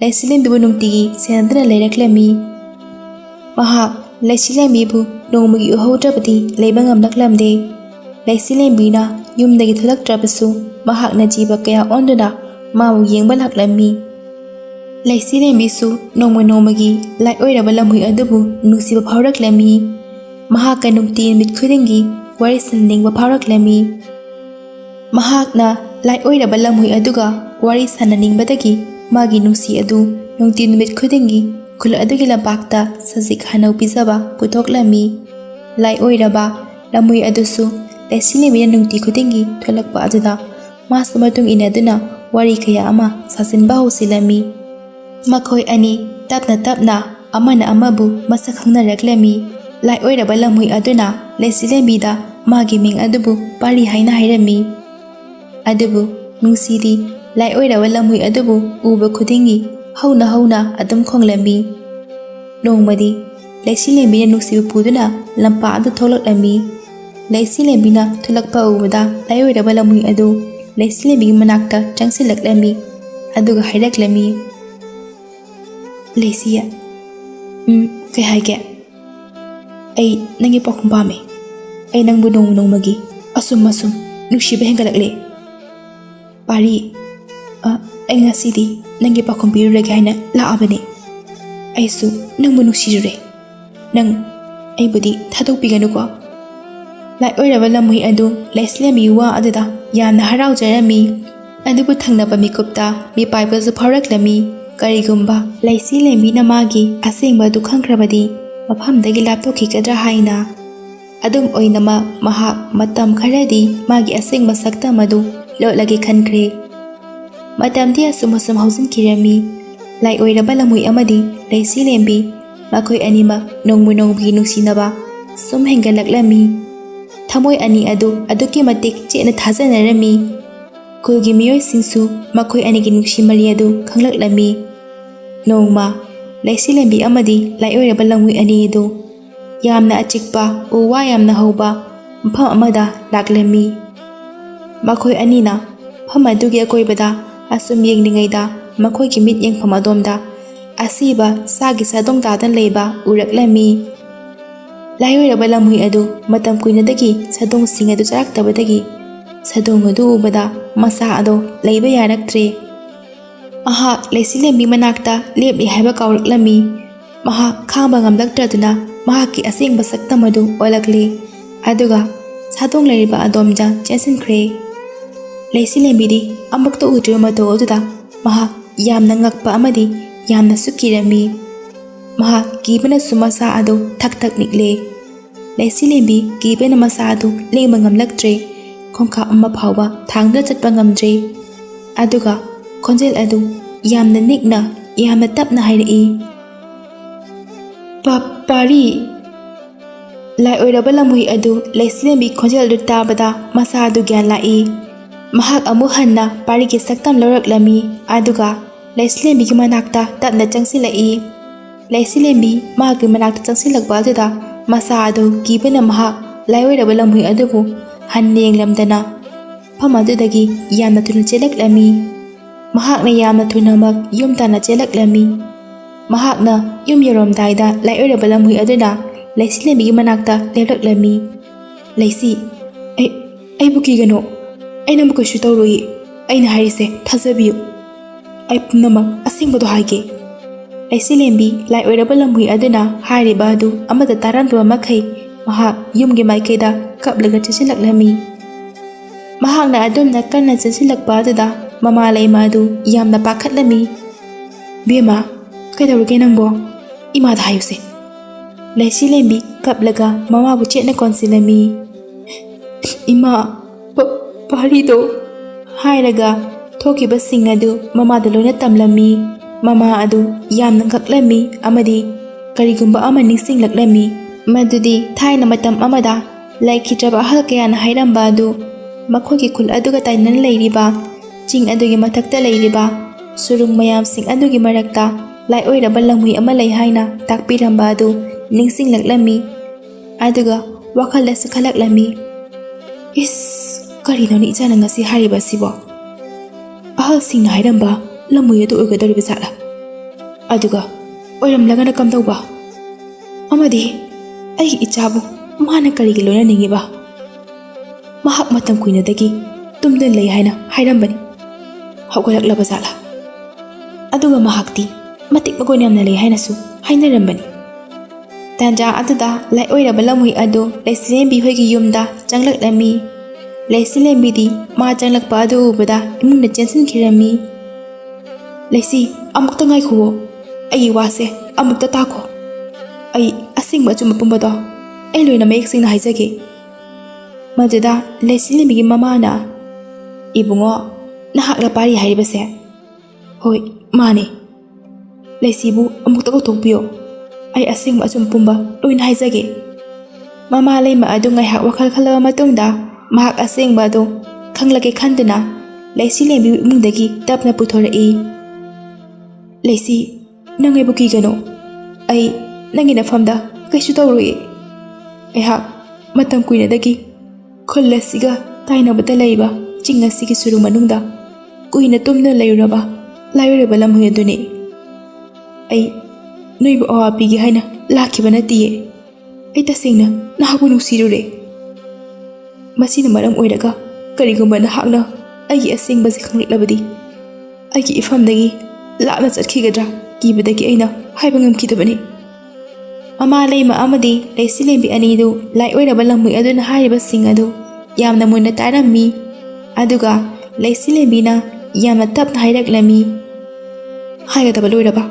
laisilembigi nungtigi senadana leiraklammi mahak laisilembigi nongmagi uhaudrabadi leiba ngamlaklamde laisilembina yumdagi thulaktrabasu mahakna jiba kaya onduna mabu yengba laklammi laisilembisु nongmagi lai oiraba lamhui adubu nungsiba phauraklammi mahakka nungti mit khudingi wari sanningba phauraklammi mahakna lai oiraba lamhui aduga wari sannaningbadagi magi nungsi adu nungti mit khudingi khul adugi labakta sajik hanau pizaba puthoklammi lai oiraba lamhui adusu laisilembina nungti khudingi tholakpa aduda masu matung inaduna wari kaya ama sasinba hausilammi makhoi ani tapna amana amabu masak khangnaraklammi lai oiraba lamhui aduna laisilembida magi ming adubu pari haina hairami adubu nungsidi lai oiraba lamhui adubu uba khudingi hauna adum khonglammi nongmadi laisilembina nungsibu puduna lampa adu tholaklammi laisilembina thulakpa ubada lai oiraba lamhui adu laisilembigi manakta changsilaklammi aduga hairaklammi Lesia, kay haige. Ay nangi pakhum pame. Ay nang bunong magi. Asum nungsiba hengalakle. Pari, ay ngasidi nangi pakhum pirurage haina laabane. Ay su nang bunong sirure. Nang ay budi thadokpiganu ko. Lai oiraba lamhui adu laisilembigi wa aduda yamna haraujarami. Adubu thangnaba mikupta mi paibazu phauraklammi. Karigumba laisilembina magi asengba du khangkrabadi mafamdagi laptokikadra haina adum oinama mahak matam kharadi magi asengba sakta madu lotlagi khankre matamdi asum hausin kirami lai oiraba lamhui amadi laisilembi makhoi anima nongbi nungsinaba sum hengalaklammi thamoi ani aduki matik chena thajanarami kulgi miyoi singsu makhoi anigi nungsi mari adu khanglaklammi nongma laisilembi amadi lai oiraba lamhui ani adu yamna achikpa uwa yamna hauba mpham amada laklammi makhoi anina pham adugi akoibada asum yengningaida makhoi ki mit yengpham adomda asiba sagi sadong dadan leiba uraklammi lai oiraba lamhui adu matam kuinadagi sadong sing adu charaktabadagi sadong adu ubada masa ado leiba yaraktre mahak laisilembi manakta lepli haiba kauraklammi mahak khamba ngamlaktraduna mahakki asengba saktamadu olakle aduga sadong leiriba adomja chesinkhre laisilembidi amukta udriba mato aduda mahak yamna ngakpa amadi yamna sukirami mahak kibana sumasa adu thak nikle laisilembi kibana masa adu lengba ngamlaktre khongkha amma phawba thangda chatpa ngamdre aduga khonjel adu yamna nikna yamna tapna hairai pari lai oiraba lamhui adu laisilembi khonjel adu tabada masa adu gyan lai mahak amu hanna pari ki saktam loraklammi aduga laisilembi ki manakta tapna changsilai laisilembi mahak ki manakta changsilakba aduda masa adu kibana mahak lai oiraba lamhui adubu hannenglamdana pham adudagi yamna thuna chelaklammi mahakna yamna thunamak yumtana chelaklammi mahakna yum yoromdaida lai oiraba lamhui aduna laisilembigi manakta leplaklammi laisi ai bukigano aina mukaishu tawroi aina harise thajabiyu ai punamak asengbado haige laisilembi lai oiraba lamhui aduna hairiba adu amada taranduwa makhai mahak yumgi maikaida kaplaga chesilaklammi mahakna adumna kanna chesilakpa aduda mama laima adu yamna pakhatlammi bema kaidawruge nangbo imada hayuse laisilembi kaplaga mama bu chetna konsilami ima parido hairaga thokiba sing adu mama da loina tamlami mama adu yamna ngaklami amadi karigumba ama ningsinglaklammi madudi thaina matam amada laikhitraba hal kayana hairamba adu ꯃꯈꯣꯏꯒꯤ ꯈꯨꯜ ꯑꯗꯨꯒ ꯇꯥꯏꯅꯅ ꯂꯩꯔꯤꯕ ꯆꯤꯡ ꯑꯗꯨꯒꯤ ꯃꯊꯛꯇ ꯂꯩꯔꯤꯕ ꯁꯨꯔꯨꯡ ꯃꯌꯥꯝꯁꯤꯡ ꯑꯗꯨꯒꯤ ꯃꯔꯛꯇ ꯂꯥꯏ ꯑꯣꯏꯔꯕ ꯂꯝꯍꯨꯏ ꯑꯃ ꯂꯩ ꯍꯥꯏꯅ ꯇꯥꯛꯄꯤꯔꯝꯕ ꯑꯗꯨ ꯅꯤꯡꯁꯤꯡꯂꯛꯂꯝꯃꯤ꯫ ꯑꯗꯨꯒ ꯋꯥꯈꯜꯗꯁꯨ ꯈꯜꯂꯛꯂꯝꯃꯤ, ꯏꯁ ꯀꯔꯤꯅꯣꯅꯦ ꯏꯆꯥꯅ ꯉꯁꯤ ꯍꯥꯏꯔꯤꯕ ꯑꯁꯤꯕꯣ? ꯑꯍꯜꯁꯤꯡꯅ ꯍꯥꯏꯔꯝꯕ ꯂꯝꯍꯨꯏ ꯑꯗꯨ ꯑꯣꯏꯒꯗꯧꯔꯤꯕ ꯖꯥꯠꯂꯥ? ꯑꯗꯨꯒ ꯑꯣꯏꯔꯝꯂꯒꯅ ꯀꯝꯗꯧꯕ? ꯑꯃꯗꯤ ꯑꯩꯒꯤ ꯏꯆꯥꯕꯨ ꯃꯥꯅ ꯀꯔꯤꯒꯤ ꯂꯣꯏꯅꯅꯤꯡꯉꯤꯕ? ꯃꯍꯥꯛ ꯃꯇꯝ ꯀꯨꯏꯅꯗꯒꯤ ꯇꯨꯝꯗꯨꯅ ꯂꯩ ꯍꯥꯏꯅ ꯍꯥꯏꯔꯝꯕꯅꯤ, ꯍꯧꯒꯠꯂꯛꯂꯕ ꯖꯥꯠꯂꯥ? ꯑꯗꯨꯒ ꯃꯍꯥꯛꯇꯤ ꯃꯇꯤꯛ ꯃꯒꯨꯟ ꯌꯥꯝꯅ ꯂꯩ ꯍꯥꯏꯅꯁꯨ ꯍꯥꯏꯅꯔꯝꯕꯅꯤ꯫ ꯇꯥꯟꯖꯥ ꯑꯗꯨꯗ ꯂꯥꯏ ꯑꯣꯏꯔꯕ ꯂꯝꯍꯨꯏ ꯑꯗꯨ ꯂꯩꯁꯤꯂꯦꯝꯕꯤ ꯍꯣꯏꯒꯤ ꯌꯨꯝꯗ ꯆꯪꯂꯛꯂꯝꯃꯤ꯫ ꯂꯩꯁꯤꯂꯦꯝꯕꯤꯗꯤ ꯃꯥ ꯆꯪꯂꯛꯄ ꯑꯗꯨ ꯎꯕꯗ ꯏꯃꯨꯡꯗ ꯆꯦꯟꯁꯤꯟꯈꯤꯔꯝꯃꯤ꯫ ꯂꯩꯁꯤ, ꯑꯃꯨꯛꯇ ꯉꯥꯏꯈꯨꯋꯣ, ꯑꯩꯒꯤ ꯋꯥꯁꯦ ꯑꯃꯨꯛꯇ ꯇꯥꯈꯣ꯫ ꯑꯩ ꯑꯁꯦꯡꯕ ꯑꯆꯨꯝꯕ ꯄꯨꯝꯕꯗꯣ ꯑꯩ ꯂꯣꯏꯅ ꯃꯌꯦꯛ ꯁꯦꯡꯅ ꯍꯥꯏꯖꯒꯦ꯫ ꯃꯗꯨꯗ ꯂꯩꯁꯤꯂꯦꯝꯕꯤꯒꯤ ꯃꯃꯥꯅ, ꯏꯕꯨꯡꯉꯣ, ꯅꯍꯥꯛꯅ ꯄꯥꯔꯤ ꯍꯥꯏꯔꯤꯕꯁꯦ? ꯍꯣꯏ, ꯃꯥꯅꯦ꯫ ꯂꯩꯁꯤꯕꯨ ꯑꯃꯨꯛꯇ ꯀꯧꯊꯣꯛꯄꯤꯌꯣ, ꯑꯩ ꯑꯁꯦꯡꯕ ꯑꯆꯨꯝꯕ ꯄꯨꯝꯕ ꯂꯣꯏꯅ ꯍꯥꯏꯖꯒꯦ꯫ ꯃꯃꯥ ꯂꯩꯃ ꯑꯗꯨ ꯉꯥꯏꯍꯥꯛ ꯋꯥꯈꯜ ꯈꯜꯂꯕ ꯃꯇꯨꯡꯗ ꯃꯍꯥꯛ ꯑꯁꯦꯡꯕ ꯑꯗꯨ ꯈꯪꯂꯒꯦ ꯈꯟꯗꯨꯅ ꯂꯩꯁꯤꯂꯦꯝꯕꯤꯕꯨ ꯏꯃꯨꯡꯗꯒꯤ ꯇꯞꯅ ꯄꯨꯊꯣꯔꯛꯏ꯫ ꯂꯩꯁꯤ, ꯅꯪ ꯑꯩꯕꯨ ꯀꯤꯒꯅꯨ, ꯑꯩ ꯅꯪꯒꯤ ꯅꯐꯝꯗ ꯀꯩꯁꯨ ꯇꯧꯔꯣꯏ꯫ ꯑꯩꯍꯥꯛ ꯃꯇꯝ ꯀꯨꯏꯅꯗꯒꯤ ꯈꯨꯜ ꯑꯁꯤꯒ ꯇꯥꯏꯅꯕꯗ ꯂꯩꯕ ꯆꯤꯡ ꯑꯁꯤꯒꯤ ꯁꯨꯔꯨꯡ ꯃꯅꯨꯡꯗ ꯀꯨꯏꯅ ꯇꯨꯝꯗꯨꯅ ꯂꯩꯔꯨꯔꯕ ꯂꯥꯏꯑꯣꯏꯔꯕ ꯂꯝꯍꯨꯏ ꯑꯗꯨꯅꯤ꯫ ꯑꯩ ꯅꯣꯏꯕꯨ ꯑꯋꯥ ꯄꯤꯒꯦ ꯍꯥꯏꯅ ꯂꯥꯛꯈꯤꯕ ꯅꯠꯇꯤꯌꯦ꯫ ꯑꯩ ꯇꯁꯦꯡꯅ ꯅꯍꯥꯛꯄꯨ ꯅꯨꯡꯁꯤꯔꯨꯔꯦ꯫ ꯃꯁꯤꯅ ꯃꯔꯝ ꯑꯣꯏꯔꯒ ꯀꯔꯤꯒꯨꯝꯕ ꯅꯍꯥꯛꯅ ꯑꯩꯒꯤ ꯑꯁꯦꯡꯕꯁꯤ ꯈꯪꯂꯛꯂꯕꯗꯤ ꯑꯩꯒꯤ ꯏꯐꯝꯗꯒꯤ ꯂꯥꯞꯅ ꯆꯠꯈꯤꯒꯗ꯭ꯔꯥ ꯀꯤꯕꯗꯒꯤ ꯑꯩꯅ ꯍꯥꯏꯕ ꯉꯝꯈꯤꯗꯕꯅꯤ꯫ ꯃꯃꯥ ꯂꯩꯃ ꯑꯃꯗꯤ ꯂꯩꯁꯤꯂꯦꯝꯕꯤ ꯑꯅꯤꯗꯨ ꯂꯥꯏ ꯑꯣꯏꯔꯕ ꯂꯝꯍꯨꯏ ꯑꯗꯨꯅ ꯍꯥꯏꯔꯤꯕꯁꯤꯡ ꯑꯗꯨ ꯌꯥꯝꯅ ꯃꯨꯟꯅ ꯇꯥꯔꯝꯃꯤ꯫ ꯑꯗꯨꯒ ꯂꯩꯁꯤꯂꯦꯝꯕꯤꯅ ꯌꯥꯝꯅ ꯇꯞꯅ ꯍꯥꯏꯔꯛꯂꯝꯃꯤ, ꯍꯥꯏꯒꯗꯕ ꯂꯣꯏꯔꯕ,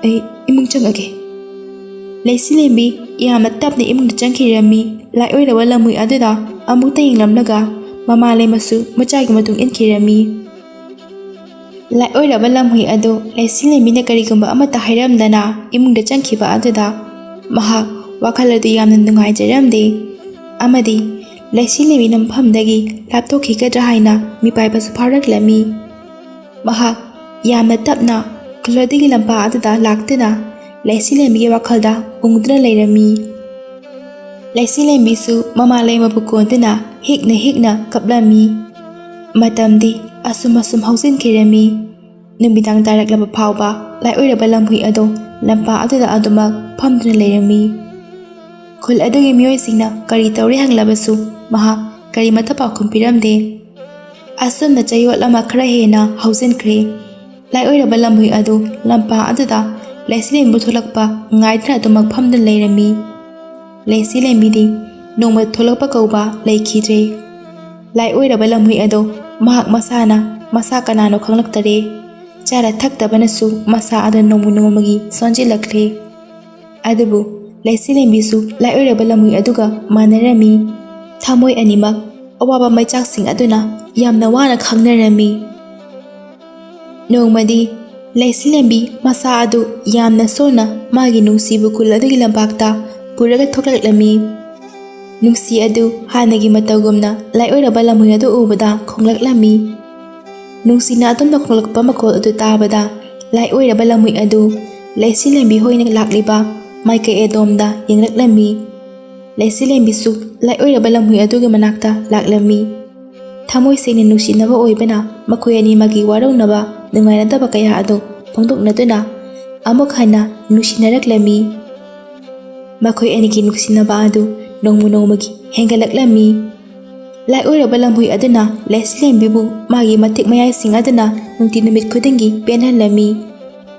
ꯑꯩ ꯏꯃꯨꯡ ꯆꯪꯉꯒꯦ꯫ ꯂꯩꯁꯤꯂꯦꯝꯕꯤ ꯌꯥꯝꯅ ꯇꯞꯅ ꯏꯃꯨꯡꯗ ꯆꯪꯈꯤꯔꯝꯃꯤ꯫ ꯂꯥꯏ ꯑꯣꯏꯔꯕ ꯂꯝꯍꯨꯏ ꯑꯗꯨꯗ ꯑꯃꯨꯛꯇ ꯌꯦꯡꯂꯝꯂꯒ ꯃꯃꯥ ꯂꯩꯃꯁꯨ ꯃꯆꯥꯒꯤ ꯃꯇꯨꯡ ꯏꯟꯈꯤꯔꯝꯃꯤ꯫ ꯂꯥꯏ ꯑꯣꯏꯔꯕ ꯂꯝꯍꯨꯏ ꯑꯗꯨ ꯂꯩꯁꯤꯂꯦꯝꯕꯤꯅ ꯀꯔꯤꯒꯨꯝꯕ ꯑꯃꯠꯇ ꯍꯥꯏꯔꯝꯗꯅ ꯏꯃꯨꯡꯗ ꯆꯪꯈꯤꯕ ꯑꯗꯨꯗ ꯃꯍꯥꯛ ꯋꯥꯈꯜ ꯑꯗꯨ ꯌꯥꯝꯅ ꯅꯨꯡꯉꯥꯏꯖꯔꯝꯗꯦ ꯑꯃꯗꯤ ꯂꯩꯁꯤꯂꯦꯝꯕꯤꯅ ꯃꯐꯝꯗꯒꯤ ꯂꯥꯞꯊꯣꯛꯈꯤꯒꯗ꯭ꯔꯥ ꯍꯥꯏꯅ ꯃꯤꯄꯥꯏꯕꯁꯨ ꯐꯥꯎꯔꯛꯂꯝꯃꯤ꯫ ꯃꯍꯥꯛ ꯌꯥꯝꯅ ꯇꯞꯅ ꯈꯨꯜ ꯑꯗꯨꯒꯤ ꯂꯝꯄꯥꯛ ꯑꯗꯨꯗ ꯂꯥꯛꯇꯨꯅ ꯂꯩꯁꯤꯂꯦꯝꯕꯤꯒꯤ ꯋꯥꯈꯜꯗ ꯎꯪꯗꯨꯅ ꯂꯩꯔꯝꯃꯤ꯫ ꯂꯩꯁꯤꯂꯦꯝꯕꯤꯁꯨ ꯃꯃꯥ ꯂꯩꯃꯕꯨ ꯀꯣꯟꯗꯨꯅ ꯍꯤꯛꯅ ꯍꯤꯛꯅ ꯀꯞꯂꯝꯃꯤ꯫ ꯃꯇꯝꯗꯤ ꯑꯁꯨꯝ ꯍꯧꯖꯤꯟꯈꯤꯔꯝꯃꯤ꯫ ꯅꯨꯃꯤꯗꯥꯡ ꯇꯥꯔꯛꯂꯕ ꯐꯥꯎꯕ ꯂꯥꯏ ꯑꯣꯏꯔꯕ ꯂꯝꯍꯨꯏ ꯑꯗꯨ ꯂꯝꯄꯥꯛ ꯑꯗꯨꯗ ꯑꯗꯨꯃꯛ ꯐꯝꯗꯨꯅ ꯂꯩꯔꯝꯃꯤ꯫ ꯈꯨꯜ ꯑꯗꯨꯒꯤ ꯃꯤꯑꯣꯏꯁꯤꯡꯅ ꯀꯔꯤ ꯇꯧꯔꯤ ꯍꯪꯂꯕꯁꯨ ꯃꯍꯥꯛ ꯀꯔꯤꯃꯠꯇ ꯄꯥꯎꯈꯨꯝ ꯄꯤꯔꯝꯗꯦ꯫ ꯑꯁꯨꯝꯅ ꯆꯌꯣꯜ ꯑꯃ ꯈꯔ ꯍꯦꯟꯅ ꯍꯧꯖꯤꯟꯈ꯭ꯔꯦ꯫ ꯂꯥꯏ ꯑꯣꯏꯔꯕ ꯂꯝꯍꯨꯏ ꯑꯗꯨ ꯂꯝꯄꯥꯛ ꯑꯗꯨꯗ ꯂꯩꯁꯤꯂꯦꯝꯕꯤꯕꯨ ꯊꯣꯛꯂꯛꯄ ꯉꯥꯏꯗꯨꯅ ꯑꯗꯨꯃꯛ ꯐꯝꯗꯨꯅ ꯂꯩꯔꯝꯃꯤ꯫ ꯂꯩꯁꯤꯂꯦꯝꯕꯤꯗꯤ ꯅꯣꯡꯃ ꯊꯣꯛꯂꯛꯄ ꯀꯧꯕ ꯂꯩꯈꯤꯗ꯭ꯔꯦ꯫ ꯂꯥꯏ ꯑꯣꯏꯔꯕ ꯂꯝꯍꯨꯏ ꯑꯗꯨ ꯃꯍꯥꯛ ꯃꯁꯥꯅ ꯃꯁꯥ ꯀꯅꯥꯅꯣ ꯈꯪꯂꯛꯇꯔꯦ꯫ ꯆꯥꯔ ꯊꯛꯇꯕꯅꯁꯨ ꯃꯁꯥ ꯑꯗꯨ ꯅꯣꯡꯃ ꯅꯣꯡꯃꯒꯤ ꯁꯣꯟꯖꯤꯜꯂꯛꯂꯦ꯫ ꯑꯗꯨꯕꯨ ꯂꯩꯁꯤꯂꯦꯝꯕꯤꯁꯨ ꯂꯥꯏ ꯑꯣꯏꯔꯕ ꯂꯝꯍꯨꯏ ꯑꯗꯨꯒ ꯃꯥꯟꯅꯔꯝꯃꯤ꯫ ꯊꯃꯣꯏ ꯑꯅꯤꯃꯛ ꯑꯋꯥꯕ ꯃꯩꯆꯥꯛꯁꯤꯡ ꯑꯗꯨꯅ ꯌꯥꯝꯅ ꯋꯥꯅ ꯈꯪꯅꯔꯝꯃꯤ꯫ ꯅꯣꯡꯃꯗꯤ ꯂꯩꯁꯤꯂꯦꯝꯕꯤ ꯃꯁꯥ ꯑꯗꯨ ꯌꯥꯝꯅ ꯁꯣꯟꯅ ꯃꯥꯒꯤ ꯅꯨꯡꯁꯤꯕꯨ ꯈꯨꯜ ꯑꯗꯨꯒꯤ ꯂꯝꯄꯥꯛꯇ ꯄꯨꯔꯒ ꯊꯣꯛꯂꯛꯂꯝꯃꯤ꯫ ꯅꯨꯡꯁꯤ ꯑꯗꯨ ꯍꯥꯟꯅꯒꯤ ꯃꯇꯧꯒꯨꯝꯅ ꯂꯥꯏ ꯑꯣꯏꯔꯕ ꯂꯝꯍꯨꯏ ꯑꯗꯨ ꯎꯕꯗ ꯈꯣꯡꯂꯛꯂꯝꯃꯤ꯫ ꯅꯨꯡꯁꯤꯅ ꯑꯗꯨꯝꯅ ꯈꯣꯡꯂꯛꯄ ꯃꯈꯣꯜ ꯑꯗꯨ ꯇꯥꯕꯗ ꯂꯥꯏ ꯑꯣꯏꯔꯕ ꯂꯝꯍꯨꯏ ꯑꯗꯨ ꯂꯩꯁꯤꯂꯦꯝꯕꯤ ꯍꯣꯏꯅ ꯂꯥꯛꯂꯤꯕ ꯃꯥꯏꯀꯩ ꯑꯗꯣꯝꯗ ꯌꯦꯡꯂꯛꯂꯝꯃꯤ꯫ ꯂꯩꯁꯤꯂꯦꯝꯕꯤꯁꯨ ꯂꯥꯏ ꯑꯣꯏꯔꯕ ꯂꯝꯍꯨꯏ ꯑꯗꯨꯒꯤ ꯃꯅꯥꯛꯇ ꯂꯥꯛꯂꯝꯃꯤ꯫ ꯊꯃꯣꯏ ꯁꯦꯡꯅ ꯅꯨꯡꯁꯤꯅꯕ ꯑꯣꯏꯕꯅ ꯃꯈꯣꯏ ꯑꯅꯤꯃꯛꯀꯤ ꯋꯥꯔꯧꯅꯕ ꯅꯨꯡꯉꯥꯏꯅꯗꯕ ꯀꯌꯥ ꯑꯗꯨ ꯐꯣꯡꯗꯣꯛꯅꯗꯨꯅ ꯑꯃꯨꯛ ꯍꯟꯅ ꯅꯨꯡꯁꯤꯅꯔꯛꯂꯝꯃꯤ꯫ ꯃꯈꯣꯏ ꯑꯅꯤꯒꯤ ꯅꯨꯡꯁꯤꯅꯕ ꯑꯗꯨ ꯅꯣꯡꯃ ꯅꯣꯡꯃꯒꯤ ꯍꯦꯟꯒꯠꯂꯛꯂꯝꯃꯤ꯫ ꯂꯥꯏ ꯑꯣꯏꯔꯕ ꯂꯝꯍꯨꯏ ꯑꯗꯨꯅ ꯂꯩꯁꯤꯂꯦꯝꯕꯤꯕꯨ ꯃꯥꯒꯤ ꯃꯇꯤꯛ ꯃꯌꯥꯏꯁꯤꯡ ꯑꯗꯨꯅ ꯅꯨꯡꯇꯤ ꯅꯨꯃꯤꯠ ꯈꯨꯗꯤꯡꯒꯤ ꯄꯦꯟꯍꯜꯂꯝꯃꯤ꯫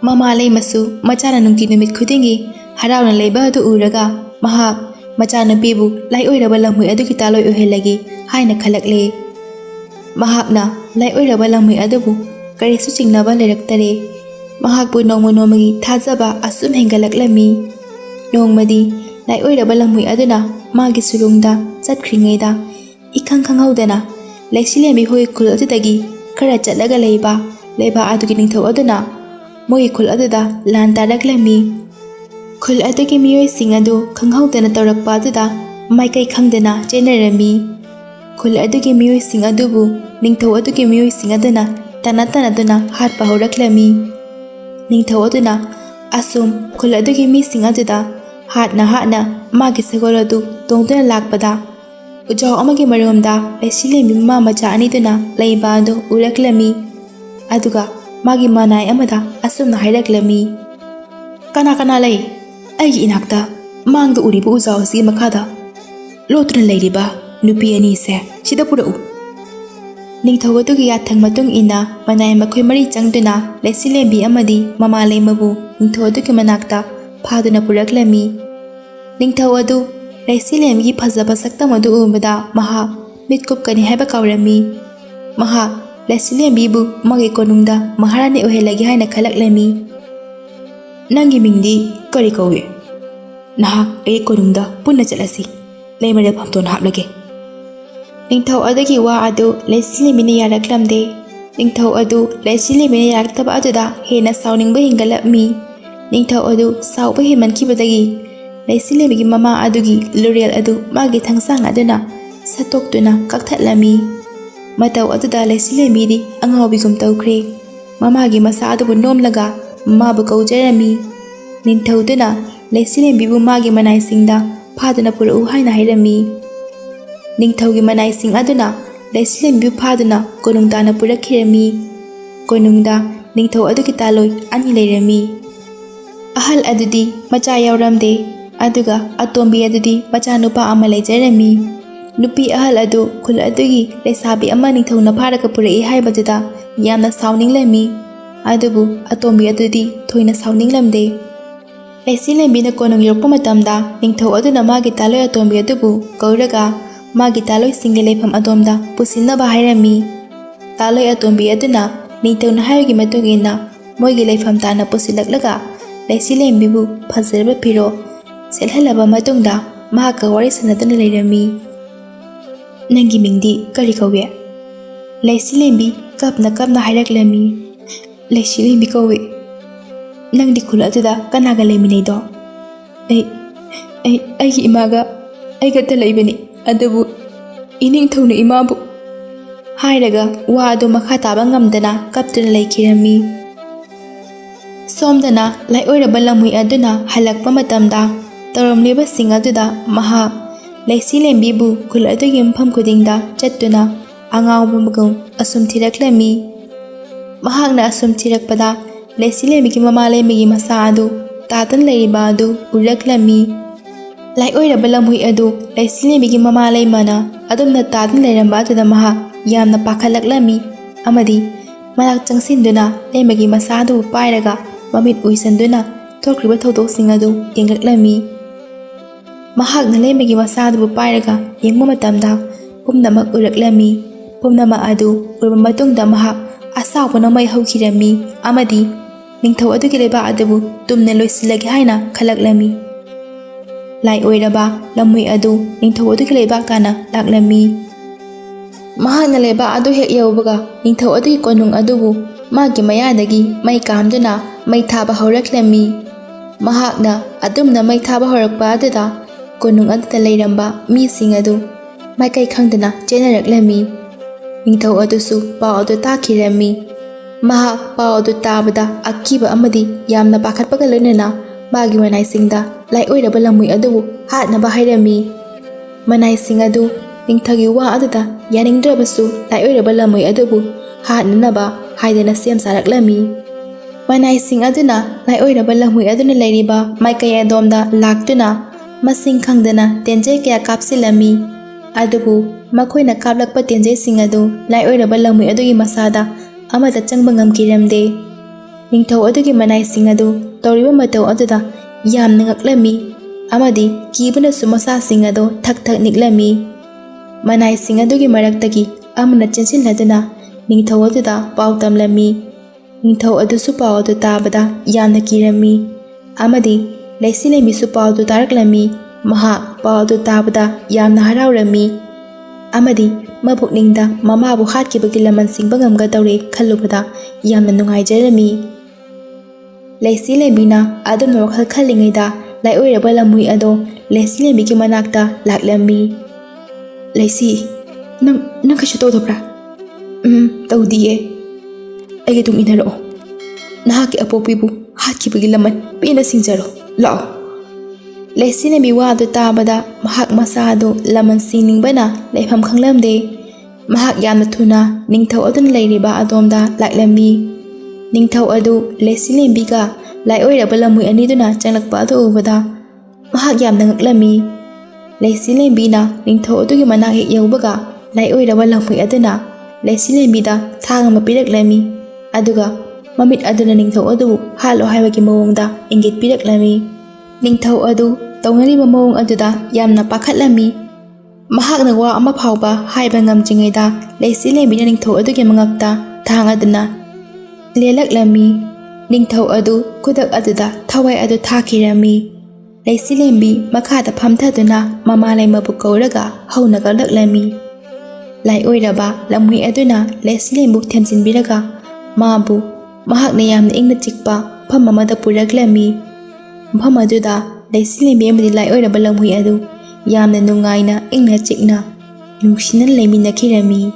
ꯃꯃꯥ ꯂꯩꯃꯁꯨ ꯃꯆꯥꯅ ꯅꯨꯡꯇꯤ ꯅꯨꯃꯤꯠ ꯈꯨꯗꯤꯡꯒꯤ ꯍꯔꯥꯎꯅ ꯂꯩꯕ ꯑꯗꯨ ꯎꯔꯒ ꯃꯍꯥꯛ ꯃꯆꯥꯅꯨꯄꯤꯕꯨ ꯂꯥꯏ ꯑꯣꯏꯔꯕ ꯂꯝꯍꯨꯏ ꯑꯗꯨꯒꯤ ꯇꯥꯂꯣꯏ ꯑꯣꯏꯍꯜꯂꯒꯦ ꯍꯥꯏꯅ ꯈꯜꯂꯛꯂꯦ꯫ ꯃꯍꯥꯛꯅ ꯂꯥꯏ ꯑꯣꯏꯔꯕ ꯂꯝꯍꯨꯏ ꯑꯗꯨꯕꯨ ꯀꯔꯤꯁꯨ ꯆꯤꯡꯅꯕ ꯂꯩꯔꯛꯇꯔꯦ꯫ ꯃꯍꯥꯛꯄꯨ ꯅꯣꯡꯃ ꯅꯣꯡꯃꯒꯤ ꯊꯥꯖꯕ ꯑꯁꯨꯝ ꯍꯦꯟꯒꯠꯂꯛꯂꯝꯃꯤ꯫ ꯅꯣꯡꯃꯗꯤ ꯂꯥꯏ ꯑꯣꯏꯔꯕ ꯂꯝꯍꯨꯏ ꯑꯗꯨꯅ ꯃꯥꯒꯤ ꯁꯨꯔꯨꯡꯗ ꯆꯠꯈ꯭ꯔꯤꯉꯩꯗ ꯏꯈꯪ ꯈꯪꯍꯧꯗꯅ ꯂꯩꯁꯤꯂꯦꯝꯕꯤ ꯍꯣꯏ ꯈꯨꯜ ꯑꯗꯨꯗꯒꯤ ꯈꯔ ꯆꯠꯂꯒ ꯂꯩꯕ ꯂꯩꯕꯥꯛ ꯑꯗꯨꯒꯤ ꯅꯤꯡꯊꯧ ꯑꯗꯨꯅ ꯃꯣꯏꯒꯤ ꯈꯨꯜ ꯑꯗꯨꯗ ꯂꯥꯟ ꯇꯥꯔꯛꯂꯝꯃꯤ꯫ ꯈꯨꯜ ꯑꯗꯨꯒꯤ ꯃꯤꯑꯣꯏꯁꯤꯡ ꯑꯗꯨ ꯈꯪꯍꯧꯗꯅ ꯇꯧꯔꯛꯄ ꯑꯗꯨꯗ ꯃꯥꯏꯀꯩ ꯈꯪꯗꯅ ꯆꯦꯟꯅꯔꯝꯃꯤ꯫ ꯈꯨꯜ ꯑꯗꯨꯒꯤ ꯃꯤꯑꯣꯏꯁꯤꯡ ꯑꯗꯨꯕꯨ ꯅꯤꯡꯊꯧ ꯑꯗꯨꯒꯤ ꯃꯤꯑꯣꯏꯁꯤꯡ ꯑꯗꯨꯅ ꯇꯥꯟꯅꯗꯨꯅ ꯍꯥꯠꯄ ꯍꯧꯔꯛꯂꯝꯃꯤ꯫ ꯅꯤꯡꯊꯧ ꯑꯗꯨꯅ ꯑꯁꯨꯝ ꯈꯨꯜ ꯑꯗꯨꯒꯤ ꯃꯤꯁꯤꯡ ꯑꯗꯨꯗ ꯍꯥꯠꯅ ꯃꯥꯒꯤ ꯁꯒꯣꯜ ꯑꯗꯨ ꯇꯣꯡꯗꯨꯅ ꯂꯥꯛꯄꯗ ꯎꯖꯥꯎ ꯑꯃꯒꯤ ꯃꯔꯨꯝꯗ ꯂꯩꯁꯤꯂꯦꯝꯕꯤ ꯃꯃꯥ ꯃꯆꯥ ꯑꯅꯤꯗꯨꯅ ꯂꯩꯕ ꯑꯗꯨ ꯎꯔꯛꯂꯝꯃꯤ꯫ ꯑꯗꯨꯒ ꯃꯥꯒꯤ ꯃꯅꯥꯏ ꯑꯃꯗ ꯑꯁꯨꯝꯅ ꯍꯥꯏꯔꯛꯂꯝꯃꯤ, "ꯀꯅꯥ ꯀꯅꯥ ꯂꯩ? ꯑꯩꯒꯤ ꯏꯅꯥꯛꯇ ꯃꯥꯡꯗ ꯎꯔꯤꯕ ꯎꯖꯥꯎ ꯑꯁꯤꯒꯤ ꯃꯈꯥꯗ ꯂꯣꯠꯇꯨꯅ ꯂꯩꯔꯤꯕ ꯅꯨꯄꯤ ꯑꯅꯤꯁꯦ ꯁꯤꯗ ꯄꯨꯔꯛꯎ." ꯅꯤꯡꯊꯧ ꯑꯗꯨꯒꯤ ꯌꯥꯊꯪ ꯃꯇꯨꯡ ꯏꯟꯅ ꯃꯅꯥꯏ ꯃꯈꯣꯏ ꯃꯔꯤ ꯆꯪꯗꯨꯅ ꯂꯩꯁꯤꯂꯦꯝꯕꯤ ꯑꯃꯗꯤ ꯃꯃꯥꯂꯩꯃꯕꯨ ꯅꯤꯡꯊꯧ ꯑꯗꯨꯒꯤ ꯃꯅꯥꯛꯇ ꯐꯥꯗꯨꯅ ꯄꯨꯔꯛꯂꯝꯃꯤ꯫ ꯅꯤꯡꯊꯧ ꯑꯗꯨ ꯂꯩꯁꯤꯂꯦꯝꯕꯤꯒꯤ ꯐꯖꯕ ꯁꯛꯇꯝ ꯑꯗꯨ ꯎꯕꯗ ꯃꯍꯥꯛ ꯃꯤꯠ ꯀꯨꯞꯀꯅꯤ ꯍꯥꯏꯕ ꯀꯥꯎꯔꯝꯃꯤ꯫ ꯃꯍꯥꯛ ꯂꯩꯁꯤꯂꯦꯝꯕꯤꯕꯨ ꯃꯥꯒꯤ ꯀꯣꯅꯨꯡꯗ ꯃꯍꯥꯔꯥꯅꯤ ꯑꯣꯏꯍꯜꯂꯒꯦ ꯍꯥꯏꯅ ꯈꯜꯂꯛꯂꯝꯃꯤ꯫ "ꯅꯪꯒꯤ ꯀꯔꯤ ꯀꯧꯏ? ꯅꯍꯥꯛ ꯑꯩ ꯀꯣꯅꯨꯡꯗ ꯄꯨꯟꯅ ꯆꯠꯂꯁꯤ, ꯂꯩꯃꯔꯦꯜ ꯄꯝꯇꯣꯟ ꯍꯥꯞꯂꯒꯦ." ꯅꯤꯡꯊꯧ ꯑꯗꯨꯒꯤ ꯋꯥ ꯑꯗꯨ ꯂꯩꯁꯤꯂꯦꯝꯕꯤꯅ ꯌꯥꯔꯛꯂꯝꯗꯦ꯫ ꯅꯤꯡꯊꯧ ꯑꯗු ꯂꯩꯁꯤꯂꯦꯝꯕꯤꯅ ꯌꯥꯔꯛꯇꯕ ꯑꯗꯨꯗ ꯍꯦꯟꯅ ꯁꯥꯎꯅꯤꯡꯕ ꯍꯦꯟꯒꯠꯂꯛꯃꯤ꯫ ꯅꯤꯡꯊꯧ ꯑꯗꯨ ꯁꯥꯎꯕ ꯍꯦꯟꯃꯟꯈꯤꯕꯗꯒꯤ ꯂꯩꯁꯤꯂꯦꯝꯕꯤꯒꯤ ꯃꯃꯥ ꯑꯗꯨꯒꯤ ꯂꯨꯔꯦꯜ ꯑꯗꯨ ꯃꯥꯒꯤ ꯊꯥꯡꯁꯥꯡ ꯑꯗꯨꯅ ꯁꯠꯇꯣꯛꯇꯨꯅ ꯀꯛꯊꯠꯂꯝꯃꯤ꯫ ꯃꯇꯧ ꯑꯗꯨꯗ ꯂꯩꯁꯤꯂꯦꯝꯕꯤꯗꯤ ꯑꯉꯥꯎꯕꯤꯒꯨꯝ ꯇꯧꯈ꯭ꯔꯦ꯫ ꯃꯃꯥꯒꯤ ꯃꯁꯥ ꯑꯗꯨꯕꯨ ꯅꯣꯝꯂꯒ ꯃꯥꯕꯨ ꯀꯧꯖꯔꯝꯃꯤ꯫ ꯅꯤꯡꯊꯧꯗꯨꯅ ꯂꯩꯁꯤꯂꯦꯝꯕꯤꯕꯨ ꯃꯥꯒꯤ ꯃꯅꯥꯏꯁꯤꯡꯗ ꯐꯥꯗꯨꯅ ꯄꯨꯔꯛꯎ ꯍꯥꯏꯅ ꯍꯥꯏꯔꯝꯃꯤ꯫ ꯅꯤꯡꯊꯧꯒꯤ ꯃꯅꯥꯏꯁꯤꯡ ꯑꯗꯨꯅ ꯂꯩꯁꯤꯂꯦꯝꯕꯤꯕꯨ ꯐꯥꯗꯨꯅ ꯀꯣꯅꯨꯡ ꯇꯥꯟꯅ ꯄꯨꯔꯛꯈꯤꯔꯝꯃꯤ꯫ ꯀꯣꯅꯨꯡꯗ ꯅꯤꯡꯊꯧ ꯑꯗꯨꯒꯤ ꯇꯥꯂꯣꯏ ꯑꯅꯤ ꯂꯩꯔꯝꯃꯤ꯫ ꯑꯍꯜ ꯑꯗꯨꯗꯤ ꯃꯆꯥ ꯌꯥꯎꯔꯝꯗꯦ, ꯑꯗꯨꯒ ꯑꯇꯣꯝꯕꯤ ꯑꯗꯨꯗꯤ ꯃꯆꯥꯅꯨꯄꯥ ꯑꯃ ꯂꯩꯖꯔꯝꯃꯤ꯫ ꯅꯨꯄꯤ ꯑꯍꯜ ꯑꯗꯨ ꯈꯨꯜ ꯑꯗꯨꯒꯤ ꯂꯩꯁꯥꯕꯤ ꯑꯃ ꯅꯤꯡꯊꯧꯅ ꯐꯥꯔꯒ ꯄꯨꯔꯛꯏ ꯍꯥꯏꯕꯗꯨꯗ ꯌꯥꯝꯅ ꯁꯥꯎꯅꯤꯡꯂꯝꯃꯤ꯫ ꯑꯗꯨꯕꯨ ꯑꯇꯣꯝꯕꯤ ꯑꯗꯨꯗꯤ ꯊꯣꯏꯅ ꯁꯥꯎꯅꯤꯡꯂꯝꯗꯦ꯫ ꯂꯩꯁꯤꯂꯦꯝꯕꯤꯅ ꯀꯣꯅꯨꯡ ꯌꯧꯔꯛꯄ ꯃꯇꯝꯗ ꯅꯤꯡꯊꯧ ꯑꯗꯨꯅ ꯃꯥꯒꯤ ꯇꯥꯂꯣꯏ ꯑꯇꯣꯝꯕꯤ ꯑꯗꯨꯕꯨ ꯀꯧꯔꯒ ꯃꯥꯒꯤ ꯇꯥꯂꯣꯏꯁꯤꯡꯒꯤ ꯂꯩꯐꯝ ꯑꯗꯣꯝꯗ ꯄꯨꯁꯤꯟꯅꯕ ꯍꯥꯏꯔꯝꯃꯤ꯫ ꯇꯥꯂꯣꯏ ꯑꯇꯣꯝꯕꯤ ꯑꯗꯨꯅ ꯅꯤꯡꯊꯧꯅ ꯍꯥꯏꯕꯒꯤ ꯃꯇꯨꯡ ꯏꯟꯅ ꯃꯣꯏꯒꯤ ꯂꯩꯐꯝ ꯇꯥꯟꯅ ꯄꯨꯁꯤꯜꯂꯛꯂꯒ ꯂꯩꯁꯤꯂꯦꯝꯕꯤꯕꯨ ꯐꯖꯔꯕ ꯐꯤꯔꯣꯜ ꯁꯦꯠꯍꯜꯂꯕ ꯃꯇꯨꯡꯗ ꯃꯍꯥꯛꯀ ꯋꯥꯔꯤ ꯁꯥꯟꯅꯗꯨꯅ ꯂꯩꯔꯝꯃꯤ꯫ "ꯅꯪꯒꯤ ꯃꯤꯡꯗꯤ ꯀꯔꯤ ꯀꯧꯏ?" ꯂꯩꯁꯤꯂꯦꯝꯕꯤ ꯀꯞꯅ ꯍꯥꯏꯔꯛꯂꯝꯃꯤ꯫ "ꯂꯩꯁꯤꯂꯦꯝꯕꯤ ꯀꯧꯏ." "ꯅꯪꯗꯤ ꯈꯨꯜ ꯑꯗꯨꯗ ꯀꯅꯥꯒ ꯂꯩꯃꯤꯟꯅꯩꯗꯣ?" ꯑꯩꯒꯤ ꯏꯃꯥꯒ ꯑꯩꯒꯇ ꯂꯩꯕꯅꯤ, ꯑꯗꯨꯕꯨ ꯏꯅꯤꯡꯊꯧꯅ ꯏꯃꯥꯕꯨ" ꯍꯥꯏꯔꯒ ꯋꯥ ꯑꯗꯨ ꯃꯈꯥ ꯇꯥꯕ ꯉꯝꯗꯅ ꯀꯞꯇꯨꯅ ꯂꯩꯈꯤꯔꯝꯃꯤ꯫ ꯁꯣꯝꯗꯅ ꯂꯥꯏꯑꯣꯏꯔꯕ ꯂꯝꯍꯨꯏ ꯑꯗꯨꯅ ꯍꯜꯂꯛꯄ ꯃꯇꯝꯗ ꯇꯧꯔꯝꯂꯤꯕꯁꯤꯡ ꯑꯗꯨꯗ ꯃꯍꯥꯛ ꯂꯩꯁꯤꯂꯦꯝꯕꯤꯕꯨ ꯈꯨꯜ ꯑꯗꯨꯒꯤ ꯃꯐꯝ ꯈꯨꯗꯤꯡꯗ ꯆꯠꯇꯨꯅ ꯑꯉꯥꯎꯕꯒꯨꯝ ꯑꯁꯨꯝ ꯊꯤꯔꯛꯂꯝꯃꯤ꯫ ꯃꯍꯥꯛꯅ ꯑꯁꯨꯝ ꯊꯤꯔꯛꯄꯗ ꯂꯩꯁꯤꯂꯦꯝꯕꯤꯒꯤ ꯃꯃꯥꯂꯩꯃꯒꯤ ꯃꯁꯥ ꯑꯗꯨ ꯇꯥꯗꯨꯅ ꯂꯩꯔꯤꯕ ꯑꯗꯨ ꯎꯔꯛꯂꯝꯃꯤ꯫ ꯂꯥꯏꯑꯣꯏꯔꯕ ꯂꯝꯍꯨꯏ ꯑꯗꯨ ꯂꯩꯁꯤꯂꯦꯝꯕꯤꯒꯤ ꯃꯃꯥꯂꯩꯃꯅ ꯑꯗꯨꯝꯅ ꯇꯥꯗꯨꯅ ꯂꯩꯔꯝꯕ ꯑꯗꯨꯗ ꯃꯍꯥꯛ ꯌꯥꯝꯅ ꯄꯥꯈꯠꯂꯛꯂꯝꯃꯤ ꯑꯃꯗꯤ ꯃꯅꯥꯛ ꯆꯪꯁꯤꯟꯗꯨꯅ ꯂꯩꯃꯒꯤ ꯃꯁꯥ ꯑꯗꯨꯕꯨ ꯄꯥꯏꯔꯒ ꯃꯃꯤꯠ ꯎꯏꯁꯟꯗꯨꯅ ꯊꯣꯛꯈ꯭ꯔꯤꯕ ꯊꯧꯗꯣꯛꯁꯤꯡ ꯑꯗꯨ ꯌꯦꯡꯂꯛꯂꯝꯃꯤ꯫ ꯃꯍꯥꯛꯅ ꯂꯩꯃꯒꯤ ꯃꯁꯥ ꯑꯗꯨꯕꯨ ꯄꯥꯏꯔꯒ ꯌꯦꯡꯕ ꯃꯇꯝꯗ ꯄꯨꯝꯅꯃꯛ ꯎꯔꯛꯂꯝꯃꯤ꯫ ꯄꯨꯝꯅꯃꯛ ꯑꯗꯨ ꯎꯔꯕ ꯃꯇꯨꯡꯗ ꯃꯍꯥꯛ ꯑꯁꯥꯎꯕ ꯅꯣꯡꯃꯩ ꯍꯧꯈꯤꯔꯝꯃꯤ ꯑꯃꯗꯤ ꯅꯤꯡꯊꯧ ꯑꯗꯨꯒꯤ ꯂꯩꯕꯥꯛ ꯑꯗꯨꯕꯨ ꯇꯨꯝꯅ ꯂꯣꯏꯁꯤꯜꯂꯒꯦ ꯍꯥꯏꯅ ꯈꯜꯂꯛꯂꯝꯃꯤ꯫ ꯂꯥꯏꯑꯣꯏꯔꯕ ꯂꯝꯍꯨꯏ ꯑꯗꯨ ꯅꯤꯡꯊꯧ ꯑꯗꯨꯒꯤ ꯂꯩꯕꯥꯛ ꯇꯥꯟꯅ ꯂꯥꯛꯂꯝꯃꯤ꯫ ꯃꯍꯥꯛꯅ ꯂꯩꯕꯥꯛ ꯑꯗꯨ ꯍꯦꯛ ꯌꯧꯕꯒ ꯅꯤꯡꯊꯧ ꯑꯗꯨꯒꯤ ꯀꯣꯅꯨꯡ ꯑꯗꯨꯕꯨ ꯃꯥꯒꯤ ꯃꯌꯥꯗꯒꯤ ꯃꯩ ꯀꯥꯝꯗꯨꯅ ꯃꯩ ꯊꯥꯕ ꯍꯧꯔꯛꯂꯝꯃꯤ꯫ ꯃꯍꯥꯛꯅ ꯑꯗꯨꯝꯅ ꯃꯩ ꯊꯥꯕ ꯍꯧꯔꯛꯄ ꯑꯗꯨꯗ ꯀꯣꯅꯨꯡ ꯑꯗꯨꯗ ꯂꯩꯔꯝꯕ ꯃꯤꯁꯤꯡ ꯑꯗꯨ ꯃꯥꯏꯀꯩ ꯈꯪꯗꯅ ꯆꯦꯟꯅꯔꯛꯂꯝꯃꯤ꯫ ꯅꯤꯡꯊꯧ ꯑꯗꯨꯁꯨ ꯄꯥꯎ ꯑꯗꯨ ꯇꯥꯈꯤꯔꯝꯃꯤ꯫ ꯃꯍꯥꯛ ꯄꯥꯎ ꯑꯗꯨ ꯇꯥꯕꯗ ꯑꯀꯤꯕ ꯑꯃꯗꯤ ꯌꯥꯝꯅ ꯄꯥꯈꯠꯄꯒ ꯂꯣꯏꯅꯅ ꯃꯥꯒꯤ ꯃꯅꯥꯏꯁꯤꯡꯗ ꯂꯥꯏꯑꯣꯏꯔꯕ ꯂꯝꯍꯨꯏ ꯑꯗꯨꯕꯨ ꯍꯥꯠꯅꯕ ꯍꯥꯏꯔꯝꯃꯤ꯫ ꯃꯅꯥꯏꯁꯤꯡ ꯑꯗු ꯅꯤꯡꯊꯧꯒꯤ ꯋꯥ ꯑꯗꯨꯗ ꯌꯥꯅꯤꯡꯗ꯭ꯔꯕꯁꯨ ꯂꯥꯏꯑꯣꯏꯔꯕ ꯂꯝꯍꯨꯏ ꯑꯗꯨꯕꯨ ꯍꯥꯠꯅꯅꯕ ꯍꯥꯏꯗꯅ ꯁꯦꯝ ꯁꯥꯔꯛꯂꯝꯃꯤ꯫ ꯃꯅꯥꯏꯁꯤꯡ ꯑꯗꯨꯅ ꯂꯥꯏꯑꯣꯏꯔꯕ ꯂꯝꯍꯨꯏ ꯑꯗꯨꯅ ꯂꯩꯔꯤꯕ ꯃꯥꯏꯀꯩ ꯑꯗꯣꯝꯗ ꯂꯥꯛꯇꯨꯅ ꯃꯁꯤꯡ ꯈꯪꯗꯅ ꯇꯦꯟꯖꯩ ꯀꯌꯥ ꯀꯥꯞꯁꯤꯜꯂꯝꯃꯤ꯫ ꯑꯗꯨꯕꯨ ꯃꯈꯣꯏꯅ ꯀꯥꯞꯂꯛꯄ ꯇꯦꯟꯖꯩꯁꯤꯡ ꯑꯗꯨ ꯂꯥꯏꯑꯣꯏꯔꯕ ꯂꯝꯍꯨꯏ ꯑꯗꯨꯒꯤ ꯃꯁꯥꯗ ꯑꯃꯠꯇ ꯆꯪꯕ ꯉꯝꯈꯤꯔꯝꯗꯦ꯫ ꯅꯤꯡꯊꯧ ꯑꯗꯨꯒꯤ ꯃꯅꯥꯏꯁꯤꯡ ꯑꯗꯨ ꯇꯧꯔꯤꯕ ꯃꯇꯧ ꯑꯗꯨꯗ ꯌꯥꯝꯅ ꯉꯛꯂꯝꯃꯤ ꯑꯃꯗꯤ ꯀꯤꯕꯅꯁꯨ ꯃꯁꯥꯁꯤꯡ ꯑꯗꯨ ꯊꯛ ꯅꯤꯛꯂꯝꯃꯤ꯫ ꯃꯅꯥꯏꯁꯤꯡ ꯑꯗꯨꯒꯤ ꯃꯔꯛꯇꯒꯤ ꯑꯃꯅ ꯆꯦꯟꯁꯤꯜꯂꯗꯨꯅ ꯅꯤꯡꯊꯧ ꯑꯗꯨꯗ ꯄꯥꯎ ꯇꯝꯂꯝꯃꯤ꯫ ꯅꯤꯡꯊꯧ ꯑꯗꯨꯁꯨ ꯄꯥꯎ ꯑꯗꯨ ꯇꯥꯕꯗ ꯌꯥꯝꯅ ꯀꯤꯔꯝꯃꯤ ꯑꯃꯗꯤ ꯂꯩꯁꯤꯂꯦꯝꯕꯤꯁꯨ ꯄꯥꯎ ꯑꯗꯨ ꯇꯥꯔꯛꯂꯝꯃꯤ꯫ ꯃꯍꯥꯛ ꯄꯥꯎ ꯑꯗꯨ ꯇꯥꯕꯗ ꯌꯥꯝꯅ ꯍꯔꯥꯎꯔꯝꯃꯤ ꯑꯃꯗꯤ ꯃꯄꯨꯛꯅꯤꯡꯗ ꯃꯃꯥꯕꯨ ꯍꯥꯠꯈꯤꯕꯒꯤ ꯂꯃꯟ ꯁꯤꯡꯕ ꯉꯝꯒꯗꯧꯔꯦ ꯈꯜꯂꯨꯕꯗ ꯌꯥꯝꯅ ꯅꯨꯡꯉꯥꯏꯖꯔꯝꯃꯤ꯫ ꯂꯩꯁꯤꯂꯦꯝꯕꯤꯅ ꯑꯗꯨꯝꯅ ꯋꯥꯈꯜ ꯈꯜꯂꯤꯉꯩꯗ ꯂꯥꯏꯑꯣꯏꯔꯕ ꯂꯝꯍꯨꯏ ꯑꯗꯣ ꯂꯩꯁꯤꯂꯦꯝꯕꯤꯒꯤ ꯃꯅꯥꯛꯇ ꯂꯥꯛꯂꯝꯃꯤ꯫ "ꯂꯩꯁꯤ, Nang kaisu tawdabra? Tawdiye. Aigi tung inharao. Nahaki apopibu hatkibagi laman pina singjaro. Lao. Laisina biwa adu tabada mahak masado laman singningbana laifam khanglamde. Mahak yamna thuna ningthau adun lairiba adomda laiklambi. Ningthau adu laisilembiga lai oiraba lamui aniduna changlakpa adu ubada mahak yamna ngaklami. Laisilembi na ningthau adugi manak hek yaubaga lai oiraba lamui aduna laisilembida thang ama piraklami. Aduga mamit aduna ningthau adu halo haibagi mawongda ingit piraklami. Ningthau adu tawnariba mawong aduda yamna pakhatlami. Mahakna wa ama phawba haiba ngamjingaida laisilembina ningthau adugi mangakta thang aduna lelaklami. Ningthau adu kudak aduda thawai adu thakirami. Laisilembi makhada phamthaduna mama laimabu kauraga haunaga laklami. Lai oiraba lamhui aduna laisilembuk thenjinbiraga mabu mahakna yamna ingna chikpa pham amada puraklami. Mpham aduda laisilembi amadi lai oiraba lamhui adu yamna nungaina ingna chikna nungsinan laiminakhirami.